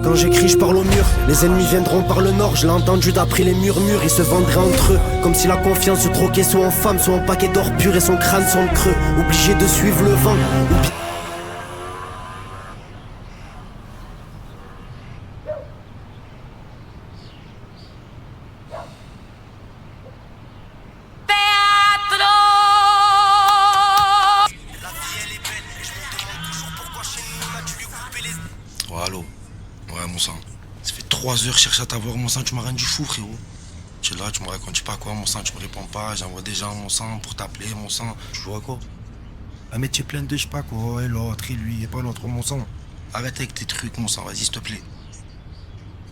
Quand j'écris, je parle au mur. Les ennemis viendront par le nord. Je l'ai entendu d'après les murmures. Ils se vendraient entre eux. Comme si la confiance se troquait soit en femme, soit en paquet d'or pur et son crâne sans le creux. Obligé de suivre le vent. Oh, allô? Ouais, mon sang. Ça fait 3 heures, je cherche à t'avoir, mon sang. Tu m'as rendu fou, frérot. Tu es là, tu me racontes pas quoi, mon sang. Tu me réponds pas. J'envoie des gens, mon sang, pour t'appeler, mon sang. Tu joues à quoi? Un métier plein de je sais pas quoi. Et l'autre, et lui, et pas l'autre, mon sang. Arrête avec tes trucs, mon sang. Vas-y, s'il te plaît.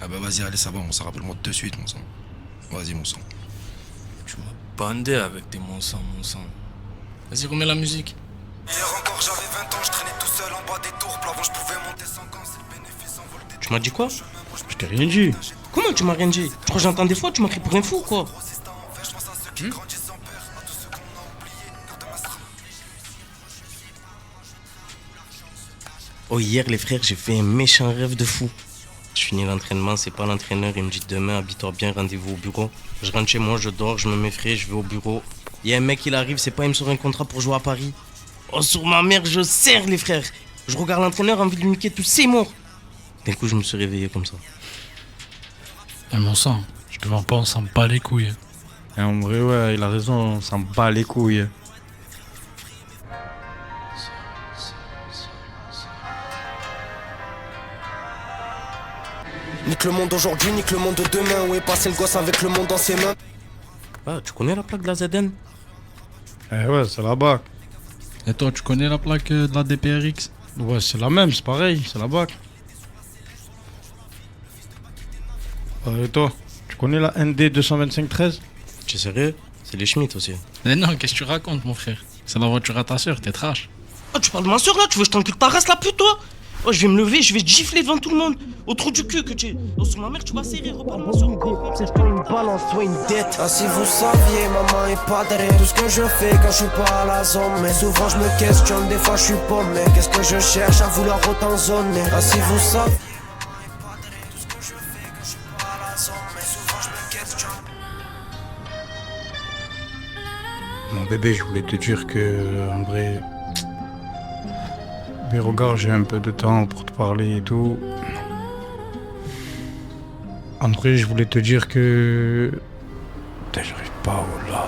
Ah bah, vas-y, allez, ça va, mon sang. Rappelle-moi de suite, mon sang. Vas-y, mon sang. Tu m'as bandé avec tes mon sang, mon sang. Vas-y, remets la musique. Hier encore, j'avais 20 ans, je traînais tout seul en bas des tours. Avant, je pouvais monter sans camp, c'est le bénéfice en vol des... Tu m'as dit quoi? Je t'ai rien dit. Comment tu m'as rien dit? Tu crois que j'entends des fois, tu m'as pris pour un fou, quoi? Oh, hier, les frères, j'ai fait un méchant rêve de fou. Je finis l'entraînement, c'est pas l'entraîneur, il me dit demain, habille-toi bien, rendez-vous au bureau. Je rentre chez moi, je dors, je me m'effraie, je vais au bureau. Il y a un mec, il arrive, c'est pas, il me sort un contrat pour jouer à Paris. Oh, sur ma mère, je serre, les frères. Je regarde l'entraîneur, envie de lui niquer tous ses morts. D'un coup, je me suis réveillé comme ça. Eh, mon sang, je te mens pas, on s'en bat les couilles. Et en vrai, ouais, il a raison, on s'en bat les couilles. Nique le monde aujourd'hui, nique le monde de demain. Où est passé le gosse avec le monde dans ses mains? Ah, tu connais la plaque de la ZN? Eh ouais, c'est la BAC. Et toi, tu connais la plaque de la DPRX? Ouais, c'est la même, c'est pareil, c'est la BAC. Et toi, tu connais la ND 225-13? Tu es sérieux? C'est les Schmitt aussi. Mais non, qu'est-ce que tu racontes, mon frère? C'est la voiture à ta soeur, t'es trash. Oh, tu parles de ma soeur là? Tu veux que je t'encule ta race, la pute, toi? Oh, je vais me lever, je vais te gifler devant tout le monde. Au trou du cul que tu es. Oh, sur ma mère, tu vas serrer, reparle de ma soeur. C'est soit une balance, soit une dette. Ah, si vous saviez, maman est padrée. Tout ce que je fais quand je suis pas à la zone. Mais souvent je me questionne, des fois je suis paumé. Qu'est-ce que je cherche à vouloir autant zoner? Ah, si vous saviez. Mon bébé, je voulais te dire que, en vrai... Mais regarde, j'ai un peu de temps pour te parler et tout. En vrai, je voulais te dire que... Putain, j'arrive pas, oh là.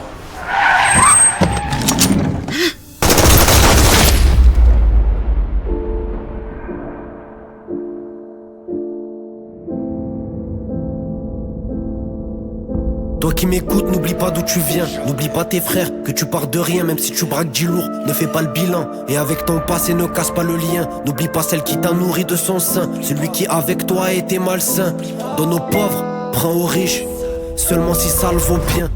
Toi qui m'écoutes, n'oublie pas d'où tu viens. N'oublie pas tes frères, que tu pars de rien. Même si tu braques 10 lourds, ne fais pas le bilan. Et avec ton passé, ne casse pas le lien. N'oublie pas celle qui t'a nourri de son sein. Celui qui avec toi a été malsain. Donne aux pauvres, prends aux riches. Seulement si ça le vaut bien.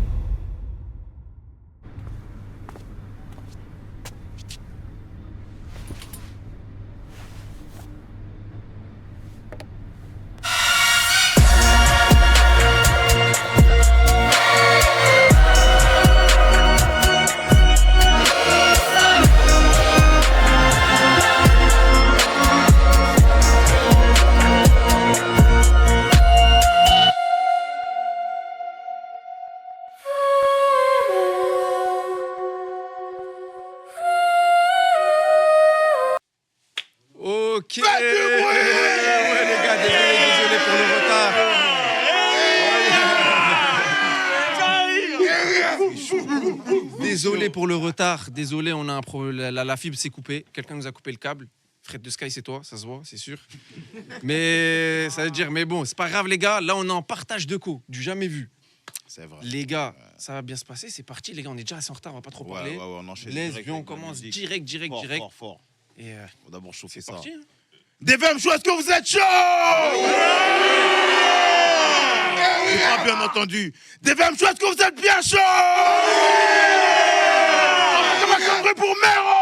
Ok. Ouais, les gars, désolé pour le retard. Désolé pour le retard. Désolé, on a un problème. La fibre s'est coupée. Quelqu'un nous a coupé le câble. Fred de Sky, c'est toi, ça se voit, c'est sûr. Mais ça veut dire, mais bon, c'est pas grave, les gars. Là, on est en partage de co, du jamais vu. C'est vrai. Les gars, ça va bien se passer. C'est parti, les gars. On est déjà assez en retard, on va pas trop parler. Ouais, on enchaîne. Let's go, on commence direct. Fort. Et Faut d'abord chauffer c'est ça. parti. Hein. Des femmes chauds, est-ce que vous êtes chaud? J'ai pas bien entendu. Des femmes chauds, est-ce que vous êtes bien chaud? On va compris pour Méro.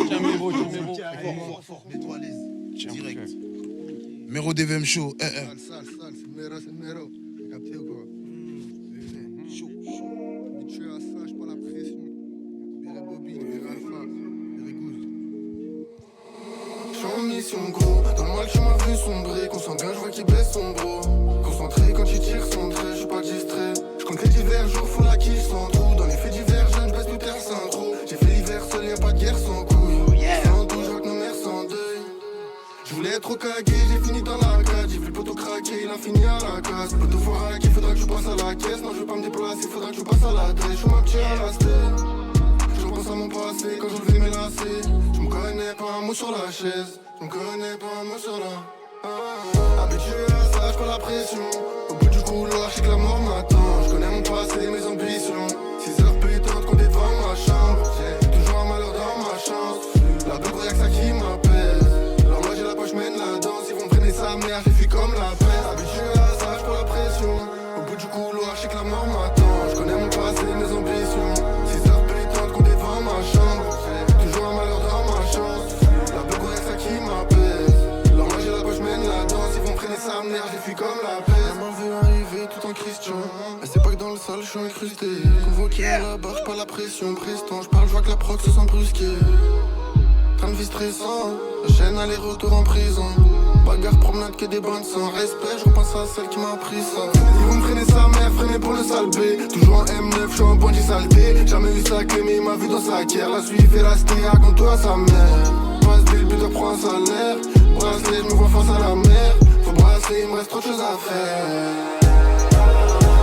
Tiens, Méro. Fort, mets-toi à l'aise. Direct. Méro des femmes chauds. Sale, c'est Méro. Capté ou quoi? Chaud. Habitué à ça, je pas la pression. Libérez Bobby, libérez Alpha, libérez Goose. mission gros. Dans le mal tu m'as vu sombrer. Qu'on sent bien je vois qu'il baisse son bro. Concentré quand il tire son trait, je suis pas distrait. Je compte les divers jours, faut la quiche sans trou. Dans les faits divers, je ne baisse plus personne trop. J'ai fait l'hiver seul, y'a pas de guerre sans couille. Sans doute, je vois que nos mères sans deuil. Je voulais être au cagué, j'ai fini dans la cage. J'ai vu le poteau craquer, il a fini à la casse. Poteau faut raquer, faudra que je passe à la caisse. Non, je veux pas me déplacer, faudra que je passe à la dresse. Je suis ma petite à la stèle. Je repense à mon passé quand je levais mes lacets. Je me connais pas un mot sur la chaise. Je me connais pas un mot sur la. Habitué à ça, j'ai pas la pression. Au bout du couloir, je sais que la mort m'attend. Je connais mon passé, mes ambitions. 6 heures pétantes qu'on est devant ma chambre. J'ai toujours un malheur dans ma chance. La belle y'a que ça qui m'appelle. Alors moi j'ai la poche, mène la danse. Ils vont me freiner sa mère, j'ai fui comme la peste. Habitué à ça, j'ai pas la pression. Au bout du couloir, je sais que la mort m'attend. Je connais mon passé, mes ambitions. 6 heures pétantes qu'on est devant ma chambre. J'ai toujours un malheur dans ma chance. La belle y'a que ça qui m'appelle. Alors moi j'ai la poche, mène la danse. Ils vont me freiner sa mère, j'ai fui comme la peste. Elle m'a vu arriver tout en Christian. Elle sait pas que dans le sol, je suis incrusté. Convoqué à la barre, pas la pression. Prestant, je parle, je vois que la proc se sent brusquée. Train de vie stressant, la chaîne aller-retour en prison. Bagarre, promenade, que des bandes sans respect. Je repense à celle qui m'a appris ça. Ils vont me freiner sa mère, freiner pour le sale B. Toujours en M9, je suis en bandit saleté. Jamais eu sa clé, mais il m'a vu dans sa guerre. La suivi fait la stéa, raconte-toi à sa mère. Passe B, le buteur prend un salaire. Bracelet, je me vois face à la mer. Faut brasser, il me reste trop de choses à faire.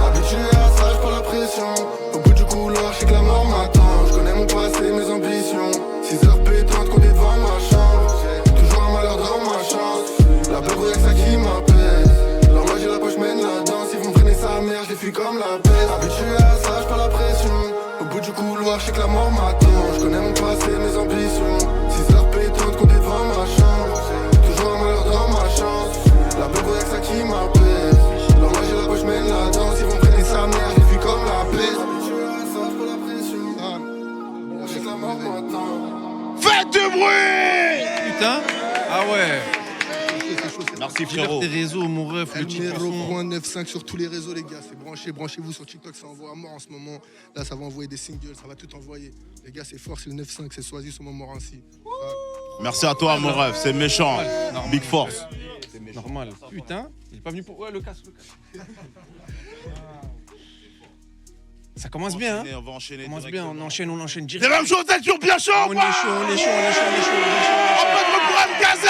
Habitué à ça, j'ai pas la pression. Au bout du couloir, je sais que la mort m'attend. Je connais mon passé, mes ambitions. 6 heures pétantes qu'on est devant ma chambre. Toujours un malheur dans ma chance. La belle y'a que ça qui m'appelle. Alors moi j'ai la poche, mène la danse. Ils vont me freiner sa mère, je les fuis comme la peste. Habitué à ça, j'ai pas la pression. Au bout du couloir, je sais que la mort m'attend. Je connais mon passé, mes ambitions. 6 heures pétantes qu'on est devant ma chambre. Toujours un malheur dans ma chance. La belle y'a que ça qui m'appelle. Alors moi j'ai la poche, mène la danse. Ils vont me freiner sa mère, je les fuis comme la peste. Habitué à ça, j'ai pas la pression. Je sais que la mort m'attend. Faites du bruit! Putain. Ah ouais. Merci J'ai frérot. tes réseaux, mon ref, le titre son. Numéro 95 sur tous les réseaux, les gars. C'est branché, branchez-vous sur TikTok, ça envoie à mort en ce moment. Là, ça va envoyer des singles, ça va tout envoyer. Les gars, c'est fort, c'est le 9-5, c'est choisi sur Montmorency. Merci à toi mon ref, c'est méchant. Normal. Big force. Normal. Putain, il est pas venu pour. Ouais, le casque. Ça commence bien, hein. On va enchaîner. Ça commence bien, on enchaîne C'est direct. la même chose, t'es toujours bien chaud. On est chaud, on est chaud, on est chaud, on est chaud, on est chaud. On peut te reprendre MKZ.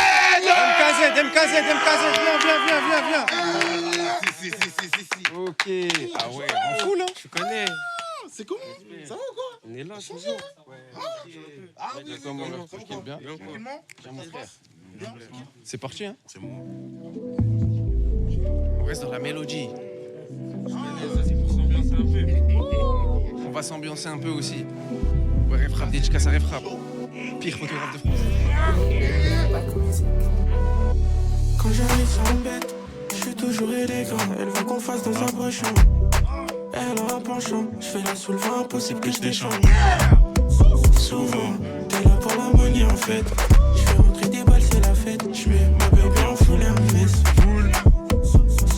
Si. Ok. Ah ouais, en full, hein. Je connais. C'est comment? Ça va ou quoi? On est là, toujours. Ah oui, comment on tranquille, bien. Bien, mon frère. C'est parti, hein. C'est bon. On reste dans la mélodie. On va s'ambiancer un peu aussi. Ouais, rap, dédicace à rap. Pire photographe de France. Quand j'arrive sur une bête, je suis toujours élégant. Elle veut qu'on fasse dans sa pochon. Elle a un penchant, je fais la soulevant, impossible que je déchante. Souvent, t'es là pour la money en fait. Je fais rentrer des balles, c'est la fête. Je mets ma baby en full Hermès.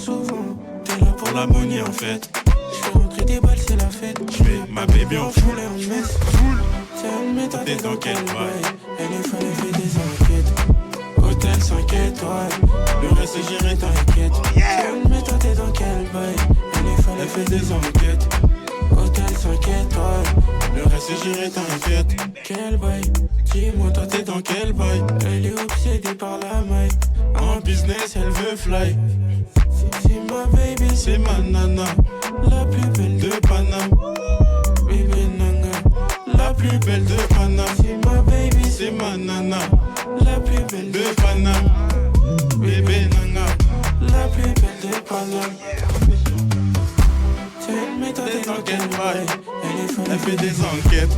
Souvent, t'es là pour la money en fait. Je fais rentrer des balles, c'est la fête. Je mets ma baby en full Hermès. Elle met ta tête dans quel bail. Elle est folle, elle fait des enquêtes. Hôtel 5 étoiles, le reste c'est géré, t'inquiète. Elle met ta tête dans quel bail. Elle est folle, elle fait des enquêtes. Hôtel 5 étoiles, le reste c'est géré, t'inquiète. Quel bail, dis-moi toi t'es dans quel bail. Elle est obsédée par la maille. En business elle veut fly. C'est ma baby, c'est ma nana. La plus belle de Paname. Baby nanga, la plus belle de Paname. C'est ma baby, c'est ma nana. La plus belle de Paname. Baby nanga, la plus belle de Paname. Elle met ta tête dans quel bail. Elle est folle, elle fait des enquêtes.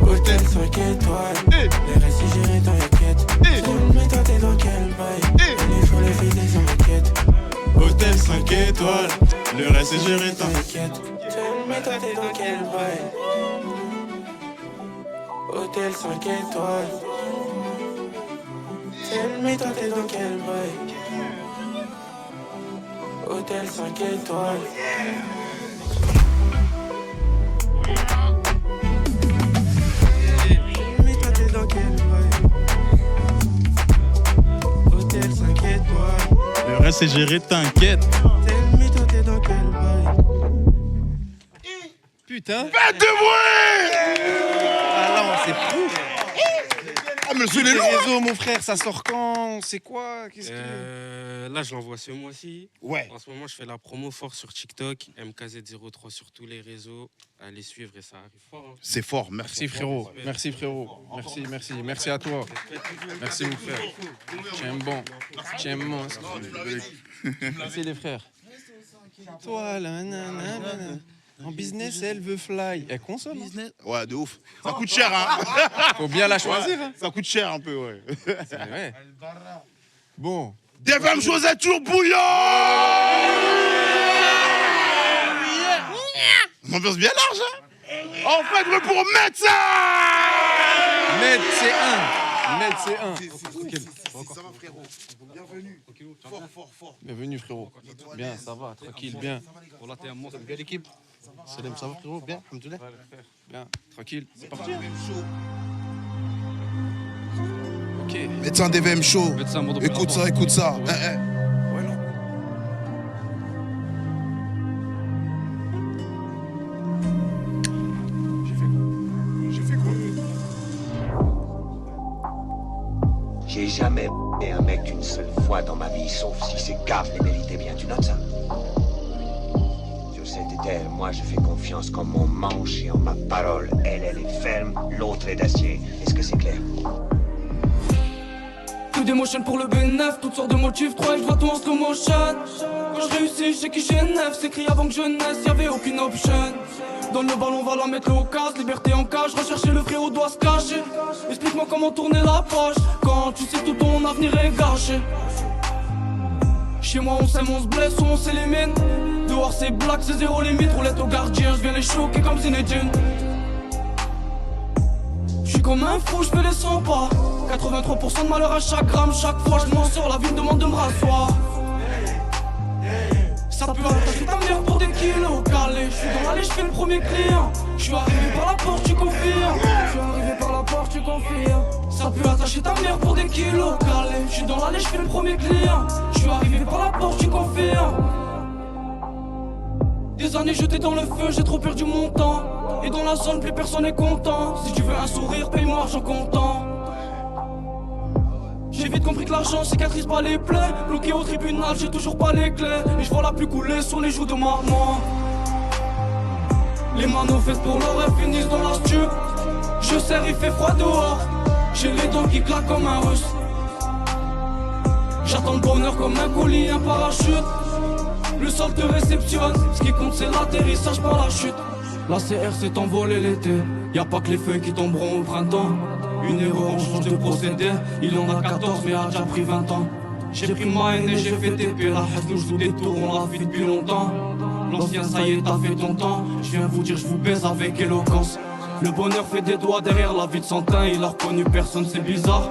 Hôtel 5 étoiles, les restes c'est géré, t'inquiète. Elle met ta tête dans quel bail. Elle est folle, elle fait des enquêtes. Hôtel 5 étoiles, le reste c'est géré, t'inquiète. Elle met ta tête dans quel bail. Hôtel 5 étoiles. Elle met ta tête dans quel bail. Hôtel 5 étoiles. Mets ta tête dans quel bail. Ouais, c'est géré, t'inquiète. Tell me, toi, t'es dans quel bail? Putain. Faites de bruit! Ah là, c'est fou. Ah, mais c'est les Les lourds! réseaux, mon frère, ça sort quand? C'est quoi? Qu'est-ce que... Là, je l'envoie ce mois-ci. Ouais. En ce moment, je fais la promo fort sur TikTok, MKZ03 sur tous les réseaux. Allez suivre et ça arrive fort. Hein. C'est fort, merci. Merci frérot, merci frérot, merci à toi. Merci mon frère. Tiens bon. Merci les frères. Toi là, nanana. En business, elle veut fly. Elle consomme. Business. Ouais, de ouf. Ça coûte cher, hein. Faut bien la choisir. Hein. Ça coûte cher un peu, ouais. C'est vrai. Bon. Des femmes choisir toujours bouillant. Une ambiance bien large, hein. En fait, mais pour médecin. Med, c'est un. Ça va, frérot. Bienvenue. Fort. Bienvenue frérot. Bien, ça va, tranquille, bien. Bon là t'es un monstre, bien l'équipe. Salam, ça va frérot, bien, alhamdoulilah. Bien, tranquille, c'est parti. Ok. Médecin DVM Show. Écoute ça. J'ai jamais et un mec une seule fois dans ma vie, sauf si c'est Gaf les méritait bien, tu notes ça? Sur cette terre, moi je fais confiance comme mon manche et en ma parole. Elle est ferme, l'autre est d'acier. Est-ce que c'est clair? Tout d'émotion pour le B9, toutes sortes de motifs, 3 et je vois tout en slow motion. Quand je réussis, je sais qui j'ai 9, c'est écrit avant que je naisse, y'avait aucune option. Donne le ballon, va la mettre au casse, liberté en cage, rechercher le frérot doit se cacher. Explique-moi comment tourner la page, quand tu sais tout ton avenir est gâché. Chez moi on s'aime, on se blesse ou on s'élimine. Dehors c'est black, c'est zéro limite, roulette au gardien, je viens les choquer comme Zinedine. J'suis comme un fou, j'fais les 100 pas. 83% de malheur à chaque gramme, chaque fois je m'en sors, la vie me demande de me rasseoir. Ça peut attacher ta mère pour des kilos calés. J'suis dans l'allée, j'fais le premier client. J'suis arrivé par la porte, tu confirmes. Ça peut attacher ta mère pour des kilos calés. J'suis dans l'allée, j'fais le premier client. J'suis arrivé par la porte, tu confirmes. Des années jetées dans le feu, j'ai trop perdu mon temps. Et dans la zone, plus personne n'est content. Si tu veux un sourire, paye-moi argent comptant. J'ai vite compris que l'argent cicatrise pas les plaies. Bloqué au tribunal, j'ai toujours pas les clés. Et je vois la pluie couler sur les joues de maman. Les manos faites pour l'or, elles finissent dans la stup. Je serre, il fait froid dehors. J'ai les dents qui claquent comme un russe. J'attends le bonheur comme un colis, un parachute. Le sol te réceptionne, ce qui compte c'est l'atterrissage par la chute. La CR s'est envolée l'été, y'a pas que les feuilles qui tomberont au printemps. Une erreur, on change de procédé, il en a 14 mais a déjà pris 20 ans. J'ai pris ma haine et j'ai fait TP, la haine nous joue des tours, on l'a fait depuis longtemps. L'ancien ça y est, t'as fait ton temps, je viens vous dire je vous baise avec éloquence. Le bonheur fait des doigts derrière la vie de Santin, il a reconnu personne, c'est bizarre.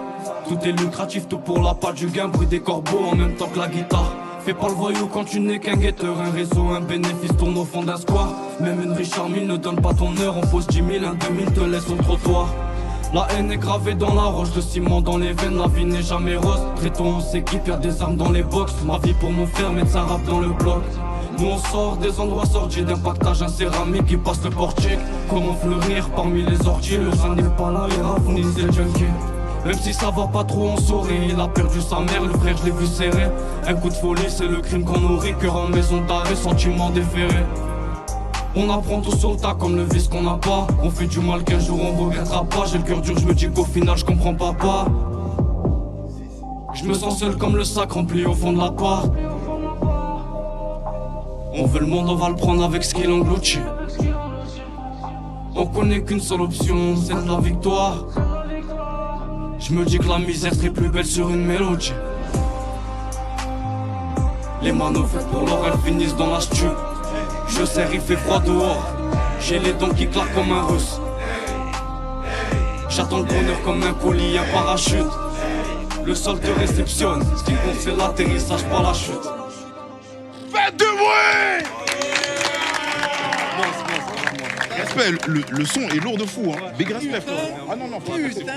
Tout est lucratif, tout pour la patte du gain, bruit des corbeaux en même temps que la guitare. Fais pas le voyou quand tu n'es qu'un guetteur, un réseau, un bénéfice tourne au fond d'un square. Même une riche armée ne donne pas ton heure, on pose 10 000, un 2000 te laisse au trottoir. La haine est gravée dans la roche, de ciment dans les veines, la vie n'est jamais rose. Traitons on s'équipe, y'a des armes dans les box. Ma vie pour mon frère, médecin rap dans le bloc. Nous on sort des endroits sortis d'un pactage, un céramique qui passe le portique. Comment fleurir parmi les orties, le sang n'est pas là, les rafonis et le junkie. Même si ça va pas trop, on sourit. Il a perdu sa mère, le frère, je l'ai vu serrer. Un coup de folie, c'est le crime qu'on nourrit. Cœur en maison d'arrêt, sentiment déféré. On apprend tout sur le tas comme le vice qu'on n'a pas. On fait du mal qu'un jour on regrettera pas. J'ai le cœur dur, je me dis qu'au final je comprends pas. Je me sens seul comme le sac rempli au fond de la part. On veut le monde, on va le prendre avec ce qu'il engloutit. On connaît qu'une seule option, c'est la victoire. Je me dis que la misère serait plus belle sur une mélodie. Les manos faites pour l'or, elles finissent dans la stup. Je serre, il fait froid dehors. J'ai les dents qui claquent comme un russe. J'attends le bonheur comme un colis, un parachute. Le sol te réceptionne, ce qui compte c'est l'atterrissage par la chute. Faites de bruit! Respect, le son est lourd de fou, hein. Big respect, frère. Ah non, putain.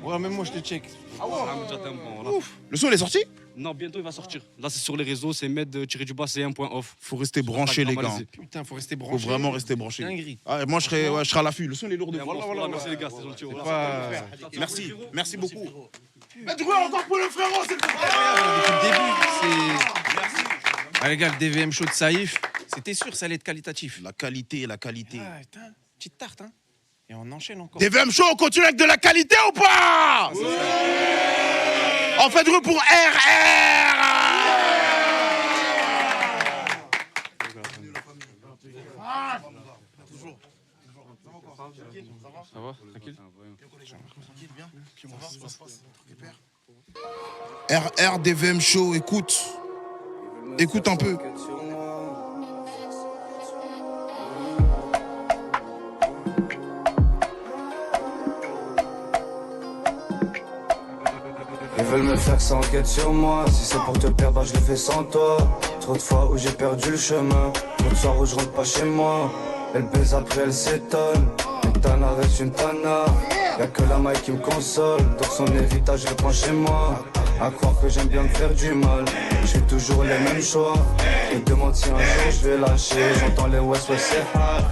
Ouais, même moi je le check. Le son il est sorti? Non, bientôt il va sortir. Là, c'est sur les réseaux, c'est med-c1.off. Faut rester branché, les gars. Putain, faut rester Faut branché. vraiment rester branché. Dinguerie. Ah, moi, je serai à l'affût. Le son, il est lourd de fou. Voilà, merci les gars, c'est gentil. Merci, merci beaucoup. Mais du coup, encore pour le frérot, c'est Depuis le début, c'est. Ah, les gars, le DVM show de Saïf, c'était sûr, ça allait être qualitatif. La qualité, la qualité. Ah, putain, petite tarte, hein. Et on enchaîne encore. DVM show, on continue avec de la qualité ou pas? On fait du bruit pour RR. Ça va, tranquille. RR DVM show, écoute. Écoute un peu. Ils veulent me faire sans enquête sur moi. Si c'est pour te perdre, bah je le fais sans toi. Trop de fois où j'ai perdu le chemin. Trop de soirs où je rentre pas chez moi. Elle baise après elle s'étonne. Une tana reste une tana. Y'a que la maille qui me console. Dans son héritage je le prends chez moi. À croire que j'aime bien me faire du mal. Je fais toujours les mêmes choix. Je me demande si un jour je vais lâcher. J'entends les West West c'est hard.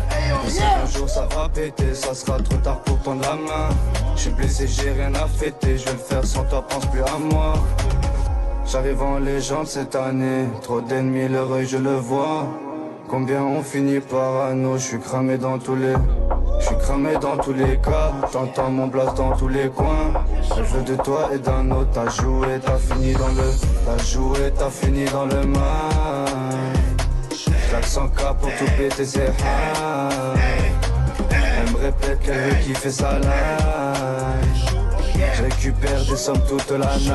Je sais qu'un jour ça va péter. Ça sera trop tard pour prendre la main. Je suis blessé, j'ai rien à fêter. Je vais le faire sans toi, pense plus à moi. J'arrive en légende cette année. Trop d'ennemis, leur œil je le vois. Combien on finit par anneau. Je suis cramé dans tous les... Je suis cramé dans tous les cas. T'entends mon blast dans tous les coins. Elle veut de toi et d'un autre. T'as joué, t'as fini dans le... T'as joué, t'as fini dans le mal. Claque 100K pour tout péter, c'est high. Elle me répète qu'elle veut kiffer sa life. Je récupère des sommes toute la night.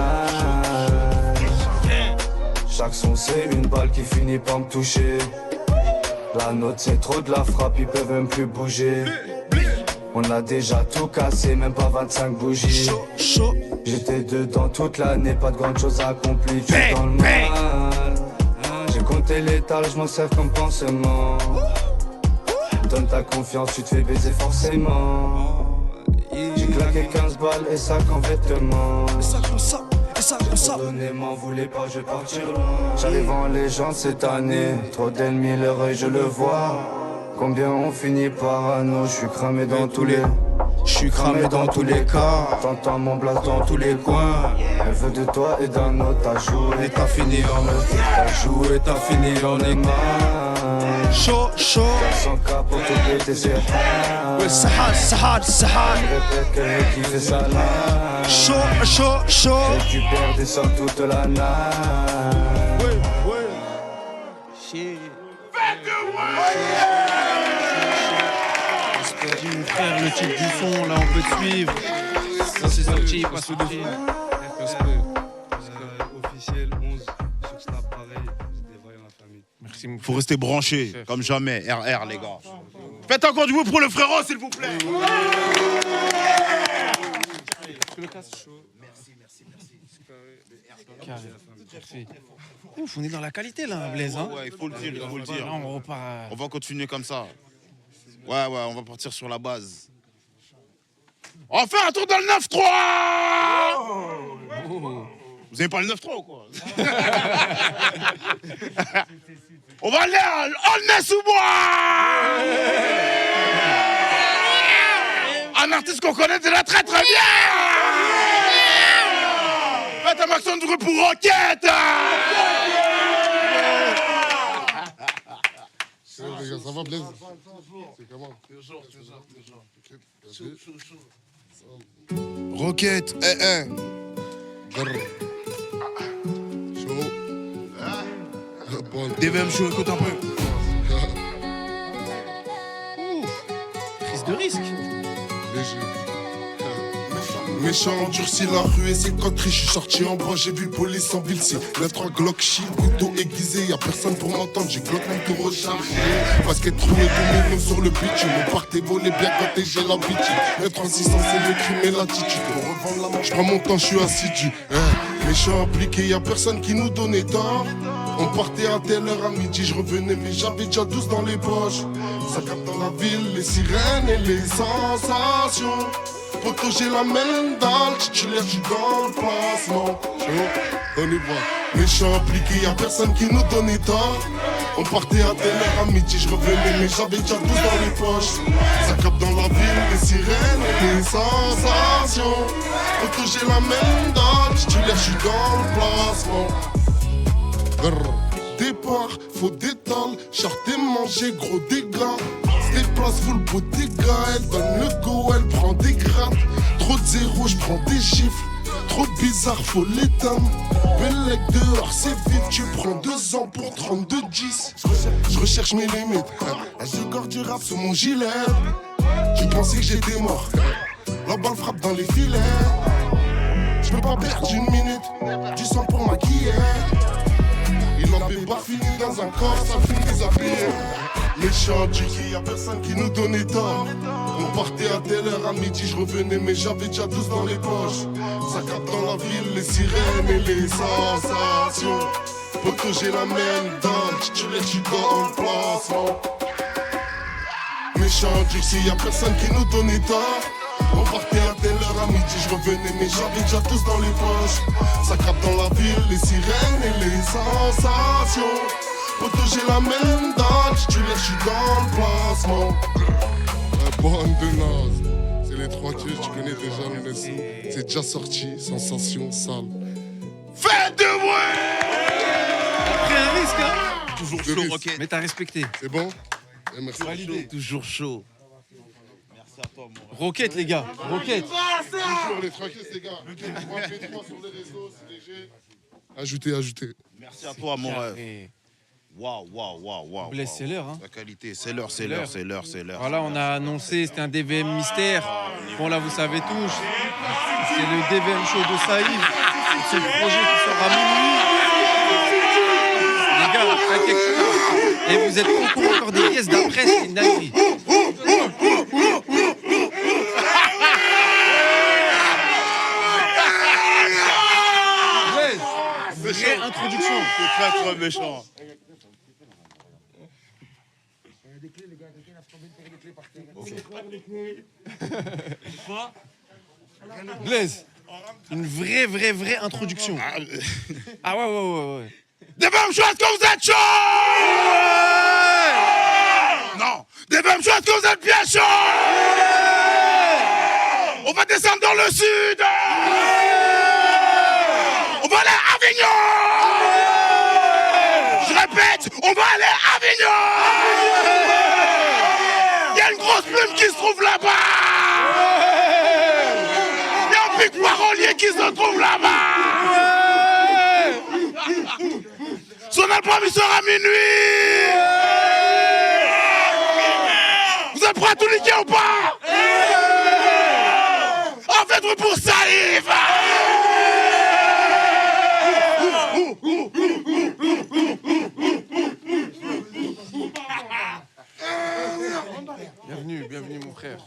Chaque son c'est une balle qui finit par me toucher. La note c'est trop de la frappe, ils peuvent même plus bouger. On a déjà tout cassé, même pas 25 bougies. J'étais dedans toute l'année, pas de grandes choses accomplies. Tu es dans le mal. J'ai compté l'étal, je m'en sers comme pansement. Donne ta confiance, tu te fais baiser forcément. J'ai claqué 15 balles et ça qu'en vêtements. Pardonnez, m'en voulez pas, je vais partir loin. J'arrive en légende cette année. Trop d'ennemis, leur œil je le vois. Combien on finit par anneau. Je suis cramé dans tous les... Je suis cramé dans tous les cas. T'entends mon blast dans tous les coins. Elle veut de toi et d'un autre. T'as joué, t'as fini en me. T'as joué, t'as fini en émat. Chaud, chaud. 100K pour tout péter, c'est hard. Ouais, c'est hard, c'est hard, c'est hard. Elle répète qu'elle veut kiffer sa life. Chaud, chaud, chaud. Je récupère des sommes toute la night. Ouais, ouais. Shit. Faites Dis mon frère, le type du son, là on peut te suivre. Ça c'est sorti, pas sorti. Officiel 11 sur Snap, pareil. Des voyants la famille. Merci mon frère. Faut rester branché, comme jamais. RR, les gars. Faites encore du bruit pour le frérot, s'il vous plaît. Merci. Merci. Ouf, on est dans la qualité là, Blaise. Hein. Ouais, il faut le dire, il faut le dire. Là, on repart. On va continuer comme ça. Ouais, on va partir sur la base. On va faire un tour dans le 9-3. Vous avez pas le 9-3 ou quoi? On va aller à Aulnay-sous-Bois. Un artiste qu'on connaît déjà très très bien. Faites un maximum de bruit pour Roquette. Les gars, ça va, Blaise? C'est comment? Roquette, Chaud. DVM show, écoute un peu. Prise de risque. Léger. Méchant, endurci la rue et ses coteries. Je suis sorti en bas, j'ai vu police en ville. C'est 9-3 Glock shit, couteau aiguisé. Y'a personne pour m'entendre, j'ai Glock même tout rechargé. Parce qu'être trouvé 2 millions sur le pitch. Mon parc t'es volé bien quand j'ai l'habitude. 3600 c'est le crime et l'attitude. Pour revendre la manche, j'prends mon temps, je suis assidu. Méchant appliqué, y'a personne qui nous donnait tort. On partait à telle heure à midi, je revenais mais j'avais déjà 12 dans les poches. Ça capte dans la ville, les sirènes et les sensations. Poto, j'ai la main dans le titulaire, j'suis dans le placement. On y voit. Méchant impliqué, y'a personne qui nous donnait tort. On partait à telle heure à midi, je revenais, mais j'avais déjà tout dans les poches. Ça capte dans la ville, les sirènes et les sensations. Poto, j'ai la main dans le titulaire, j'suis dans le placement. Grrr. Départ, faut détendre, charte et manger, gros dégâts. Se déplace, full beau dégâts. Elle donne le go, elle prend des grappes. Trop de zéro, j'prends des chiffres. Trop bizarre, faut l'éteindre. Bellec dehors, c'est vite, tu prends 2 ans pour 32-10. Je recherche mes limites. J'ai encore du rap sous mon gilet. J'ai pensé que j'étais mort. La balle frappe dans les filets. Je peux pas perdre une minute. Du sang pour maquiller. Il n'en fait pas fini dans un corps, ça finit déshabillé. Méchant du qui, y'a personne qui nous donnait tort. On partait à telle heure à midi, je revenais, mais j'avais déjà 12 dans les poches. Ça capte dans la ville, les sirènes et les sensations. Poto, j'ai la même dans le titulaire, j'suis dans le placement. Méchant du qui, y'a personne qui nous donnait tort. On partait à telle heure à midi, je revenais, mais j'avais déjà tous dans les poches. Ça capte dans la ville, les sirènes et les sensations. Poto, j'ai la même dans le titulaire, j'suis dans le placement. La bande de naze, c'est les 3 tués, tu connais déjà le son. C'est déjà sorti, sensation sale. Faites de bruit! Pris un risque, hein? Toujours De chaud, risque. Rocket. Mais t'as respecté. C'est bon? Eh, merci. Validé. Toujours chaud. Merci à toi, mon Rocket, les gars. Rocket. Toujours les tranquilles, les gars. P3 sur les réseaux, c'est léger. Ajoutez. Merci à toi, mon rêve. Waouh. Bless, c'est l'heure, hein. La qualité, c'est l'heure. Voilà, on a annoncé, c'était un DVM mystère. Bon, là, vous savez tous. C'est le DVM show de Saïd. C'est le projet qui sort à minuit. Les gars, faites quelque chose. Et vous êtes au courant encore des pièces d'après, c'est une dinguerie. Vraie introduction. C'est très méchant. Blaise, une vraie introduction. Ah ouais. Des mêmes choses que vous êtes chaud! Non! Des mêmes choses que vous êtes bien chaud! On va descendre dans le sud! On va aller à Avignon! Je répète, on va aller à Avignon! Il y a une grosse plume qui se trouve là-bas! Il y a un pic parolier qui se trouve là-bas! Son album il sort à minuit. Vous êtes prêts à tout niquer ou pas? En fait, pour Salif. Bienvenue mon frère.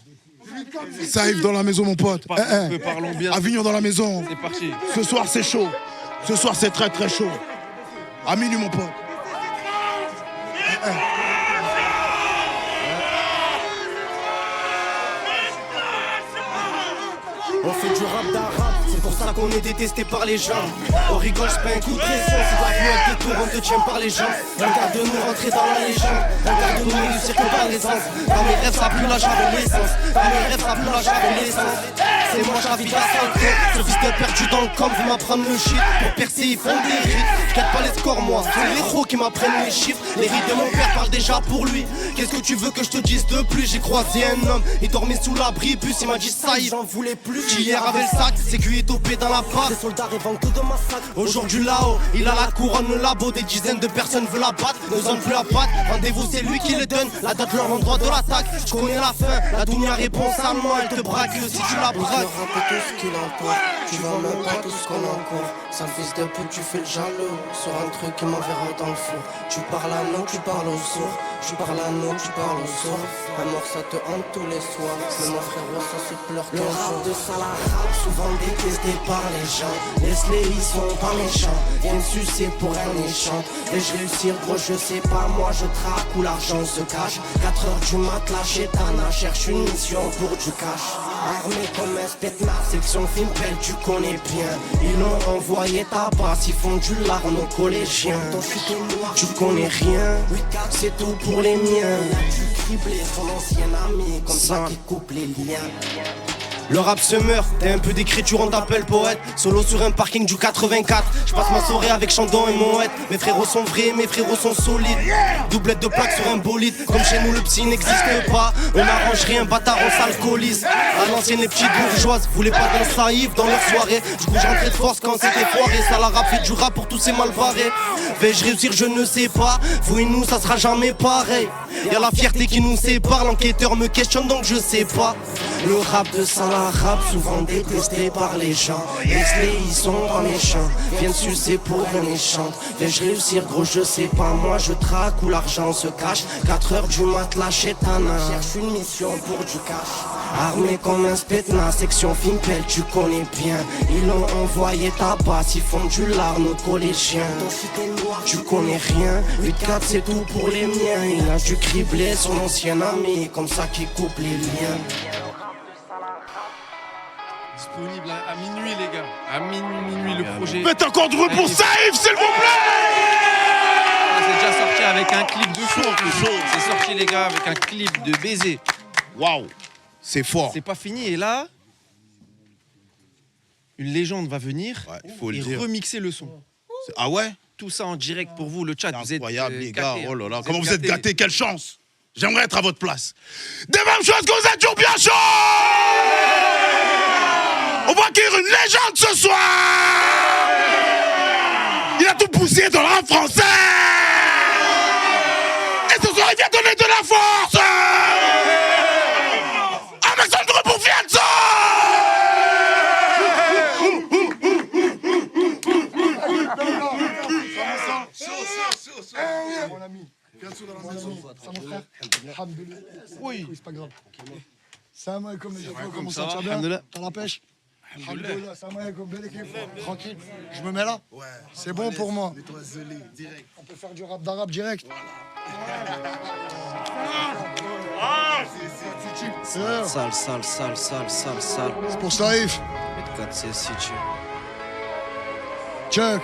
Ça arrive dans la maison, mon pote. Parlons bien. Avignon dans la maison. C'est parti. Ce soir, c'est chaud. Ce soir, c'est très chaud. À minuit, mon pote. On fait du rap d'arabe, c'est pour ça qu'on est détesté par les gens. On rigole, c'est pas un coup de pression, c'est de la vie avec des tours, on te tient par les jambes. Regarde-nous rentrer dans la légende, regarde-nous réussir que par l'essence. Dans mes rêves, ça pue là, j'avais l'essence. Dans mes rêves, ça pue là, j'avais l'essence. C'est moi, j'habite à 5 ans. Ce fils de perdu dans le camp, vous m'apprendre le shit. Pour percer, ils font des rites. J'garde pas les scores, moi. C'est les héros qui m'apprennent les chiffres. Les rites de mon père parlent déjà pour lui. Qu'est-ce que tu veux que je te dise de plus? J'ai croisé un homme, il dormait sous l'abri. Bus, il m'a dit ça, il en voulait plus. Hier avait le sac, c'est cuit et topé dans la base. Les soldats rêvant que de massacre. Aujourd'hui là-haut, il a la couronne, le labo. Des dizaines de personnes veulent la battre. Ne zone plus la patte. Rendez-vous, c'est lui qui le donne. La date, leur endroit de l'attaque. Je connais la fin. La dounia réponse à moi. Elle te braque si tu la braques. Tout ce qu'il emporte, tu vois même pas tout ce qu'on encourt. Sale fils de pute, tu fais le jaloux sur un truc qui m'enverra dans le four. Tu parles à nous, tu parles au sourd. Tu parles à nous, tu parles au sourd. La mort ça te hante tous les soirs. Mais mon frérot ça se pleure qu'un jour. De Salah, souvent détesté par les gens. Laisse-les, ils sont pas méchants. Viens sucer pour un échange. Vais-je réussir gros, je sais pas. Moi je traque où l'argent se cache. 4h du mat, la chétana cherche une mission pour du cash. Armé comme un spétnard, section Fimpel, tu connais bien. Ils ont envoyé ta basse, ils font du larme aux collégiens. Tu connais rien, c'est tout pour les miens. Tu criblé ton ancien ami, comme ça qui coupe les liens. Le rap se meurt, t'as un peu d'écriture, on t'appelle poète. Solo sur un parking du 84. Je passe ma soirée avec Chandon et Moët. Mes frérots sont vrais, mes frérots sont solides. Doublette de plaques sur un bolide. Comme chez nous le psy n'existe pas. On n'arrange rien, bâtard, on s'alcoolise. À l'ancienne les petites bourgeoises voulaient pas qu'on saïve dans leur soirée. Du coup j'entrais de force quand c'était foiré. Ça la rap fait du rap pour tous ces malvarés. Vais-je réussir, je ne sais pas. Vous et nous ça sera jamais pareil. Y'a la fierté qui nous sépare. L'enquêteur me questionne donc je sais pas. Le rap de Salah-Rap, souvent détesté par les gens. Laisse-les, ils sont pas méchants. Viennent sucer pour un échange. Vais-je réussir, gros, je sais pas. Moi, je traque où l'argent se cache. 4h du mat, lâché Tana. Cherche une mission pour du cash. Armé comme un spétna, section Fimpel, tu connais bien. Ils ont envoyé ta basse, ils font du larme aux collégiens. Tu connais rien, 8-4 c'est tout pour les miens. Il a dû cribler son ancien ami, comme ça qui coupe les liens. Disponible à minuit, les gars. À minuit, le projet. Faites encore de bruit pour Saïf, s'il vous plaît. C'est déjà sorti avec un clip de fou en plus. C'est sorti, les gars, avec un clip de baiser. Waouh, c'est fort. C'est pas fini. Et là, une légende va venir faut le et dire. remixer le son. Ah ouais? Tout ça en direct pour vous, le chat. Vous êtes incroyable, les gars. gâtés, Oh là là, vous comment êtes vous êtes gâtés. gâtés, quelle chance. J'aimerais être à votre place. Des mêmes choses que vous êtes toujours bien chaud. On va accueillir une légende ce soir. Il a tout poussé dans le rap français. Et ce soir, il vient donner de la force. Alexandre pour Fianso. Mon ami, Fianso dans la maison. Ça, mon frère. Alhamdoulilah. Oui, c'est pas grave. Salam alaikum les gens, comment ça va bien? T'as la pêche? Alhamdoulilah, salam alaikum, belle équipe. Tranquille. Je me mets là? Ouais. C'est bon pour moi. On peut faire du rap d'arabe direct. Sale. C'est pour Saïf. Check.